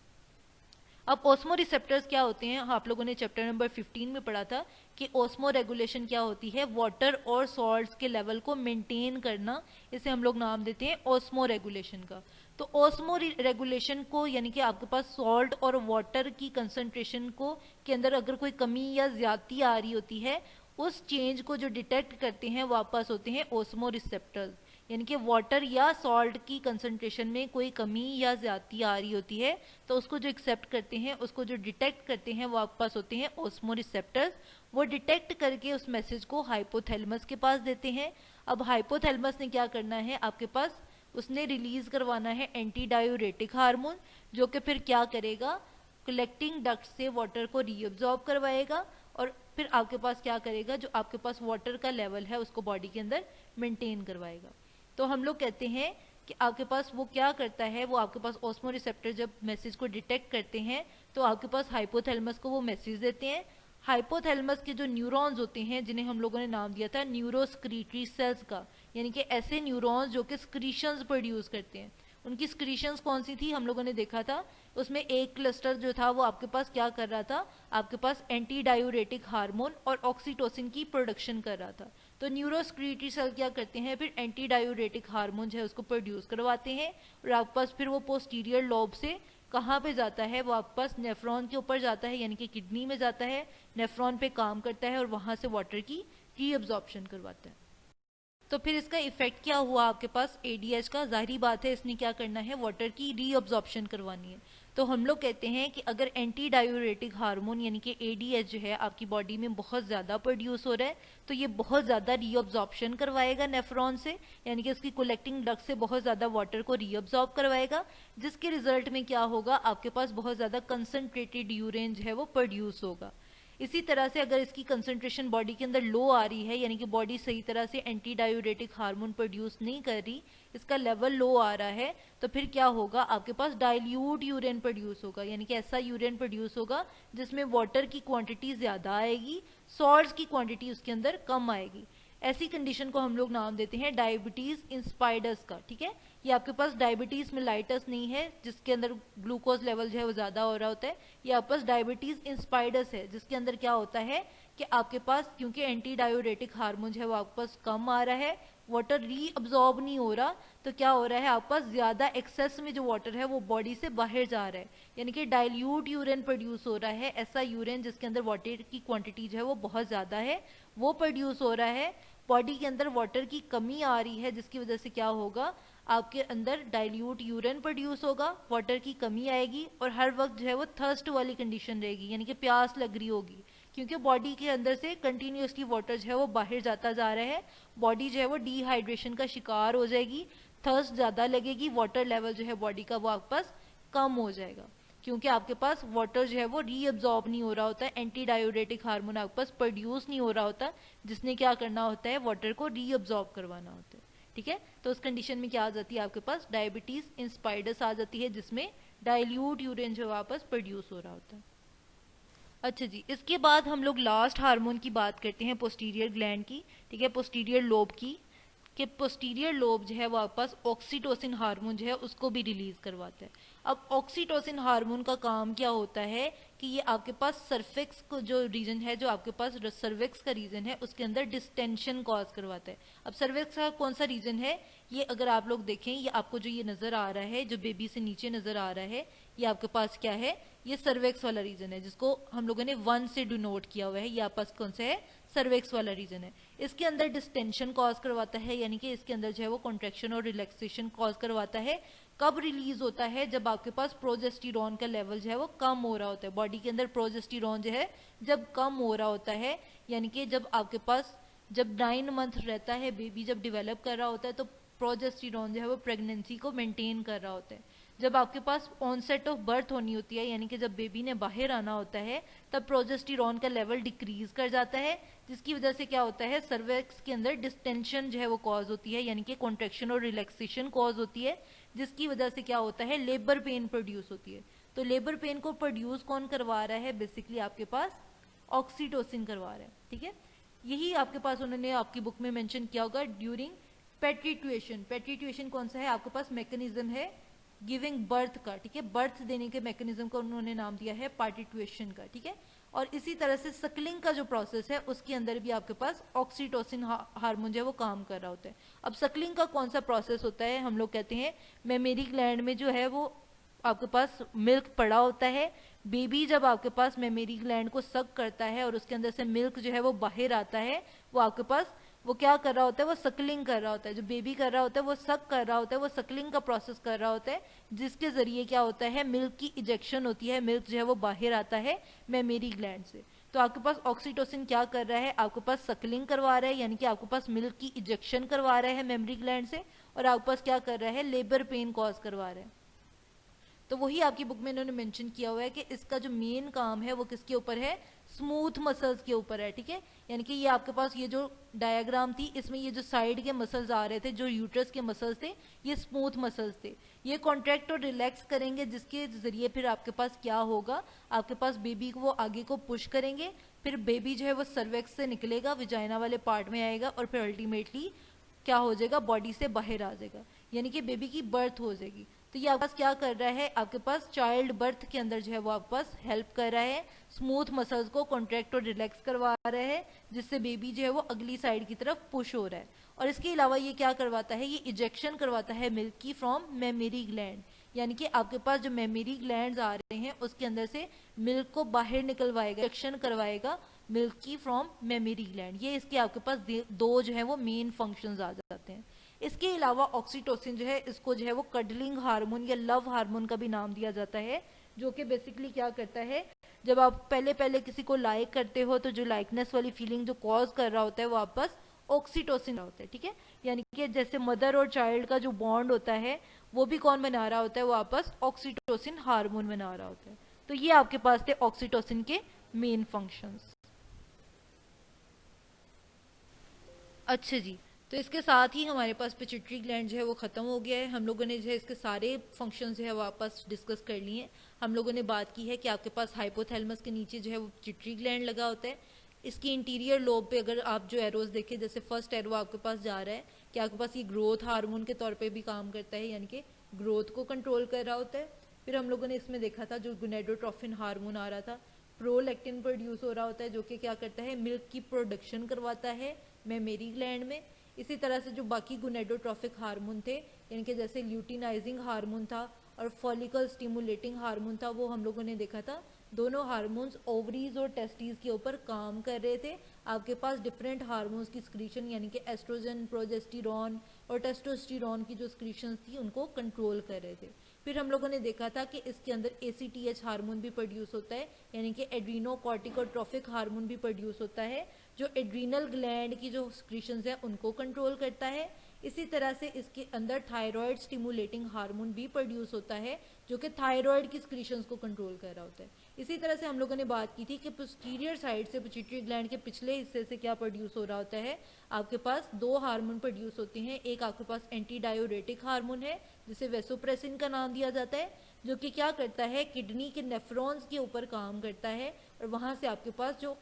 अब ऑस्मो रिसेप्टर्स क्या होते हैं, आप लोगों ने चैप्टर नंबर 15 में पढ़ा था कि ऑस्मो रेगुलेशन क्या होती है, वाटर और सॉल्ट्स के लेवल को मेंटेन करना, इसे हम लोग नाम देते हैं ऑस्मो रेगुलेशन का। तो ऑस्मो रेगुलेशन को, यानी कि आपके पास सॉल्ट और वाटर की कंसंट्रेशन को के अंदर अगर कोई कमी या ज्यादती आ रही होती है, उस चेंज को जो डिटेक्ट करते हैं वापस होते हैं ऑस्मो रिसेप्टर्स। यानी कि वाटर या सॉल्ट की कंसंट्रेशन में कोई कमी या ज्यादती आ रही होती है, तो उसको जो एक्सेप्ट करते हैं, उसको जो डिटेक्ट करते हैं, वापस होते हैं ऑस्मो रिसेप्टर्स। वो डिटेक्ट करके उस मैसेज को हाइपोथैलेमस के पास देते हैं। अब हाइपोथैलेमस ने क्या करना है, आपके पास उसने रिलीज करवाना है एंटी डायूरेटिक हार्मोन, जो कि फिर क्या करेगा, कलेक्टिंग डक्ट से वाटर को रीअब्जॉर्ब करवाएगा और फिर आपके पास क्या करेगा, जो आपके पास वाटर का लेवल है उसको बॉडी के अंदर मेंटेन करवाएगा। तो हम लोग कहते हैं कि आपके पास वो क्या करता है, वो आपके पास ऑस्मो रिसेप्टर जब मैसेज को डिटेक्ट करते हैं तो आपके पास हाइपोथैलेमस को वो मैसेज देते हैं। हाइपोथैलेमस के जो न्यूरॉन्स होते हैं, जिन्हें हम लोगों ने नाम दिया था न्यूरोस्क्रीटरी सेल्स का, यानी कि ऐसे न्यूरॉन्स जो कि स्क्रीशंस प्रोड्यूस करते हैं, उनकी स्क्रीशंस कौन सी थी, हम लोगों ने देखा था उसमें एक क्लस्टर जो था वो आपके पास क्या कर रहा था, आपके पास एंटी डायूरेटिक हार्मोन और ऑक्सीटोसिन की प्रोडक्शन कर रहा था। तो न्यूरोस्क्रीटरी सेल क्या करते हैं, फिर एंटी डायूरेटिक हार्मोन जो है उसको प्रोड्यूस करवाते हैं और आपके पास फिर वो पोस्टीरियर लोब से कहाँ पे जाता है, वो आपके पास नेफ्रॉन के ऊपर जाता है, यानी कि किडनी में जाता है, नेफ्रॉन पे काम करता है और वहां से वाटर की रीअब्जॉर्प्शन करवाता है। तो फिर इसका इफेक्ट क्या हुआ आपके पास एडीएच का, जाहिर बात है इसने क्या करना है, वाटर की रीअब्जॉर्प्शन करवानी है। तो हम लोग कहते हैं कि अगर एंटी डायूरेटिक हार्मोन यानी कि एडीएच जो है आपकी बॉडी में बहुत ज्यादा प्रोड्यूस हो रहा है, तो ये बहुत ज्यादा रीअब्जॉर्प्शन करवाएगा नेफ्रॉन से, यानी कि उसकी कलेक्टिंग डक्ट से बहुत ज्यादा वाटर को रीअब्जॉर्ब करवाएगा, जिसके रिजल्ट में क्या होगा, आपके पास बहुत ज्यादा कंसंट्रेटेड यूरेन जो है वो प्रोड्यूस होगा। इसी तरह से अगर इसकी कंसंट्रेशन बॉडी के अंदर लो आ रही है, यानी कि बॉडी सही तरह से एंटी डायूरेटिक हार्मोन प्रोड्यूस नहीं कर रही, इसका लेवल लो आ रहा है, तो फिर क्या होगा, आपके पास डाइल्यूट यूरिन प्रोड्यूस होगा, यानी कि ऐसा यूरिन प्रोड्यूस होगा जिसमें वाटर की क्वांटिटी ज्यादा आएगी, सॉल्ट्स की क्वांटिटी उसके अंदर कम आएगी। ऐसी कंडीशन को हम लोग नाम देते हैं डायबिटीज इंस्पाइडस का। ठीक है, ये आपके पास डायबिटीज मेलाइटस नहीं है जिसके अंदर ग्लूकोज लेवल जो है वो ज्यादा हो रहा होता है, ये आपके पास डायबिटीज इंस्पाइडस है जिसके अंदर क्या होता है कि आपके पास क्योंकि एंटी डायोरेटिक हार्मोन जो है वो आपके पास कम आ रहा है, वाटर रीअब्जॉर्ब नहीं हो रहा, तो क्या हो रहा है आपके पास ज्यादा एक्सेस में जो वाटर है वो बॉडी से बाहर जा रहा है, यानी कि डाइल्यूट यूरिन प्रोड्यूस हो रहा है, ऐसा यूरिन जिसके अंदर वाटर की क्वांटिटी जो है वो बहुत ज्यादा है वो प्रोड्यूस हो रहा है। बॉडी के अंदर वाटर की कमी आ रही है जिसकी वजह से क्या होगा, आपके अंदर डाइल्यूट यूरिन प्रोड्यूस होगा, वाटर की कमी आएगी और हर वक्त जो है वो थर्स्ट वाली कंडीशन रहेगी, यानी कि प्यास लग रही होगी, क्योंकि बॉडी के अंदर से कंटिन्यूसली वाटर जो है वो बाहर जाता जा रहा है, बॉडी जो है वो डिहाइड्रेशन का शिकार हो जाएगी, थर्स्ट ज्यादा लगेगी, वाटर लेवल जो है बॉडी का वो आपके पास कम हो जाएगा, क्योंकि आपके पास वाटर जो है वो रीअब्जॉर्ब नहीं हो रहा होता है, एंटी डायोरेटिक हार्मोन आपके पास प्रोड्यूस नहीं हो रहा होता, जिसने क्या करना होता है वाटर को रीअब्जॉर्ब करवाना होता है। ठीक है, तो उस कंडीशन में क्या आ जाती है आपके पास डायबिटीज इंस्पाइडस आ जाती है, जिसमें डाइल्यूट यूरिन जो वापस प्रोड्यूस हो रहा होता है। अच्छा जी, इसके बाद हम लोग लास्ट हार्मोन की बात करते हैं पोस्टीरियर ग्लैंड की। ठीक है, पोस्टीरियर लोब की, कि पोस्टीरियर लोब जो है वो आपके पास ऑक्सीटोसिन हार्मोन जो है उसको भी रिलीज करवाता है। अब ऑक्सीटोसिन हार्मोन का काम क्या होता है कि ये आपके पास सर्फिक्स को जो रीजन है, जो आपके पास सर्विक्स का रीजन है उसके अंदर डिस्टेंशन कॉज करवाता है। अब सर्विक्स का कौन सा रीजन है, ये अगर आप लोग देखें, ये आपको जो ये नजर आ रहा है, जो बेबी से नीचे नजर आ रहा है, ये आपके पास क्या है, ये सर्वेक्स वाला रीजन है जिसको हम लोगों ने 1 से डिनोट किया हुआ है, ये आपके पास कौन सा है, सर्वेक्स वाला रीजन है। इसके अंदर डिस्टेंशन कॉज करवाता है, यानी कि इसके अंदर जो है वो कॉन्ट्रेक्शन और रिलैक्सेशन कॉज करवाता है। कब रिलीज होता है, जब आपके पास प्रोजेस्टेरॉन का लेवल जो है वो कम हो रहा होता है, बॉडी के अंदर प्रोजेस्टेरॉन जो है जब कम हो रहा होता है, यानी कि जब आपके पास जब 9 मंथ रहता है बेबी, जब डेवलप कर रहा होता है, तो प्रोजेस्टेरॉन जो है वो प्रेगनेंसी को मेंटेन कर रहा होता है। जब आपके पास ऑनसेट ऑफ बर्थ होनी होती है, यानी कि जब बेबी ने बाहर आना होता है, तब प्रोजेस्टेरॉन का लेवल डिक्रीज कर जाता है, जिसकी वजह से क्या होता है, सर्वेक्स के अंदर डिस्टेंशन जो है वो कॉज होती है, यानी कि कॉन्ट्रेक्शन और रिलैक्सेशन कॉज होती है, जिसकी वजह से क्या होता है, लेबर पेन प्रोड्यूस होती है। तो लेबर पेन को प्रोड्यूस कौन करवा रहा है, बेसिकली आपके पास ऑक्सीटोसिन करवा रहा है। ठीक है, यही आपके पास उन्होंने आपकी बुक में मेंशन किया होगा ड्यूरिंग पेट्रिट्यूएशन। पेट्रिट्यूएशन कौन सा है, आपके पास मैकेनिज्म है गिविंग बर्थ का। ठीक है, बर्थ देने के मैकेनिज्म को उन्होंने नाम दिया है पार्टिट्यूएशन का। ठीक है, और इसी तरह से सकलिंग का जो प्रोसेस है उसके अंदर भी आपके पास ऑक्सीटोसिन हार्मोन जो है वो काम कर रहा होता है। अब सकलिंग का कौन सा प्रोसेस होता है, हम लोग कहते हैं मेमेरी ग्लैंड में जो है वो आपके पास मिल्क पड़ा होता है, बेबी जब आपके पास मेमेरी ग्लैंड को सक करता है और उसके अंदर से मिल्क जो है वो बाहर आता है, वो आपके पास वो क्या कर रहा होता है, वो सकलिंग कर रहा होता है, जो बेबी कर रहा होता है वो सक कर रहा होता है, वो सकलिंग का प्रोसेस कर रहा होता है, जिसके जरिए क्या होता है, मिल्क की इजेक्शन होती है, मिल्क जो है वो बाहर आता है मेमेरी ग्लैंड से। तो आपके पास ऑक्सीटोसिन क्या कर रहा है, आपके पास सकलिंग करवा रहा है, यानी कि आपके पास मिल्क की इजेक्शन करवा रहा है मेमोरी ग्लैंड से, और आपके पास क्या कर रहा है, लेबर पेन कॉज करवा रहा है। तो वही आपकी बुक में इन्होंने मेंशन किया हुआ है कि इसका जो मेन काम है वो किसके ऊपर है, स्मूथ मसल्स के ऊपर है। ठीक है, यानी कि ये आपके पास ये जो डायग्राम थी, इसमें ये जो साइड के मसल्स आ रहे थे, जो यूट्रस के मसल्स थे, ये स्मूथ मसल्स थे, ये कॉन्ट्रैक्ट और रिलैक्स करेंगे, जिसके जरिए फिर आपके पास क्या होगा, आपके पास बेबी को वो आगे को पुश करेंगे, फिर बेबी जो है वो सर्वेक्स से निकलेगा, विजाइना वाले पार्ट में आएगा, और फिर अल्टीमेटली क्या हो जाएगा, बॉडी से बाहर आ जाएगा, यानी कि बेबी की बर्थ हो जाएगी। तो ये आपके पास क्या कर रहा है, आपके पास चाइल्ड बर्थ के अंदर जो है वो आपके पास हेल्प कर रहा है, स्मूथ मसल्स को कॉन्ट्रैक्ट और रिलैक्स करवा रहा है, जिससे बेबी जो है वो अगली साइड की तरफ पुश हो रहा है। और इसके अलावा ये क्या करवाता है, ये इजेक्शन करवाता है मिल्क की फ्रॉम मेमोरी ग्लैंड, यानी कि आपके पास जो मेमोरी ग्लैंड्स आ रहे हैं उसके अंदर से मिल्क को बाहर निकलवाएगा, इजेक्शन करवाएगा मिल्क की फ्रॉम मेमोरी ग्लैंड। ये इसके आपके पास दो जो है वो मेन फंक्शंस आ जाते हैं। इसके अलावा ऑक्सीटोसिन जो है, इसको जो है वो कडलिंग हार्मोन या लव हार्मोन का भी नाम दिया जाता है, जो कि बेसिकली क्या करता है, जब आप पहले पहले किसी को लाइक करते हो तो जो लाइकनेस वाली फीलिंग जो कॉज कर रहा होता है वो आपस ऑक्सीटोसिन होता है। ठीक है, यानी कि जैसे मदर और चाइल्ड का जो बॉन्ड होता है वो भी कौन बना रहा होता है, वो आपस ऑक्सीटोसिन हार्मोन बना रहा होता है। तो ये आपके पास थे ऑक्सीटोसिन के मेन फंक्शंस। अच्छा जी, तो इसके साथ ही हमारे पास पिट्यूटरी ग्लैंड जो है वो खत्म हो गया है। हम लोगों ने जो है इसके सारे फंक्शंस जो है वो आपस डिस्कस कर लिए हैं। हम लोगों ने बात की है कि आपके पास हाइपोथैलेमस के नीचे जो है वो पिट्यूटरी ग्लैंड लगा होता है, इसकी इंटीरियर लोब पे अगर आप जो एरोज देखें, जैसे फर्स्ट एरो आपके पास जा रहा है कि आपके पास ये ग्रोथ हार्मोन के तौर पे भी काम करता है, यानी कि ग्रोथ को कंट्रोल कर रहा होता है। फिर हम लोगों ने इसमें देखा था जो गोनेडोट्रोफिन हार्मोन आ रहा था, प्रोलैक्टिन प्रोड्यूस हो रहा होता है जो कि क्या करता है, मिल्क की प्रोडक्शन करवाता है मेमोरी ग्लैंड में। इसी तरह से जो बाकी गोनेडोट्रोफिक हार्मोन थे, यानी कि जैसे ल्यूटिनाइजिंग हार्मोन था और फॉलिकल स्टिमुलेटिंग हार्मोन था, वो हम लोगों ने देखा था दोनों हार्मोन्स ओवरीज और टेस्टिस के ऊपर काम कर रहे थे। आपके पास डिफरेंट हार्मोन्स की स्क्रीशन यानी कि एस्ट्रोजन, प्रोजेस्टेरॉन और टेस्टोस्टेरॉन की जो स्क्रीशंस थी उनको कंट्रोल कर रहे थे। फिर हम लोगों ने देखा था कि इसके अंदर ACTH हार्मोन भी प्रोड्यूस होता है, यानी कि एड्रीनोकॉर्टिकोट्रोफिक हार्मोन भी प्रोड्यूस होता है जो एड्रीनल ग्लैंड की जो स्क्रीशंस है उनको कंट्रोल करता है। इसी तरह से इसके अंदर थायराइड स्टिमुलेटिंग हार्मोन भी प्रोड्यूस होता है जो कि थायराइड की स्क्रीशंस को कंट्रोल कर रहा होता है। इसी तरह से हम लोगों ने बात की थी कि पोस्टीरियर साइड से पिट्यूटरी ग्लैंड के पिछले हिस्से से क्या प्रोड्यूस हो रहा होता है, आपके पास दो हार्मोन प्रोड्यूस होते हैं। एक आपके पास एंटी डायोरेटिक हार्मोन है जिसे वेसोप्रेसिन का नाम दिया जाता है, जो कि क्या करता है, किडनी के नेफ्रॉन्स के ऊपर काम करता है और वहाँ से आपके पास जो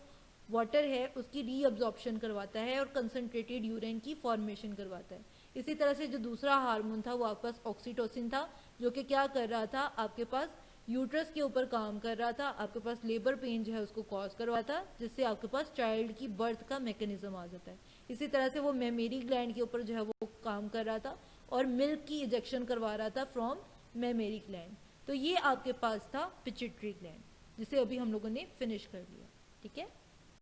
वाटर है उसकी रीअब्जॉर्प्शन करवाता है और कंसनट्रेटेड यूरिन की फॉर्मेशन करवाता है। इसी तरह से जो दूसरा हार्मोन था वो आपके पास ऑक्सीटोसिन था, जो कि क्या कर रहा था, आपके पास यूट्रस के ऊपर काम कर रहा था, आपके पास लेबर पेन जो है उसको कॉज करवाता, जिससे आपके पास चाइल्ड की बर्थ का मैकेनिज्म आ जाता है। इसी तरह से वो मेमोरी ग्लैंड के ऊपर जो है वो काम कर रहा था और मिल्क की इंजेक्शन करवा रहा था फ्रॉम मेमोरी ग्लैंड। तो ये आपके पास था पिट्यूटरी ग्लैंड, जिसे अभी हम लोगों ने फिनिश कर लिया। ठीक है।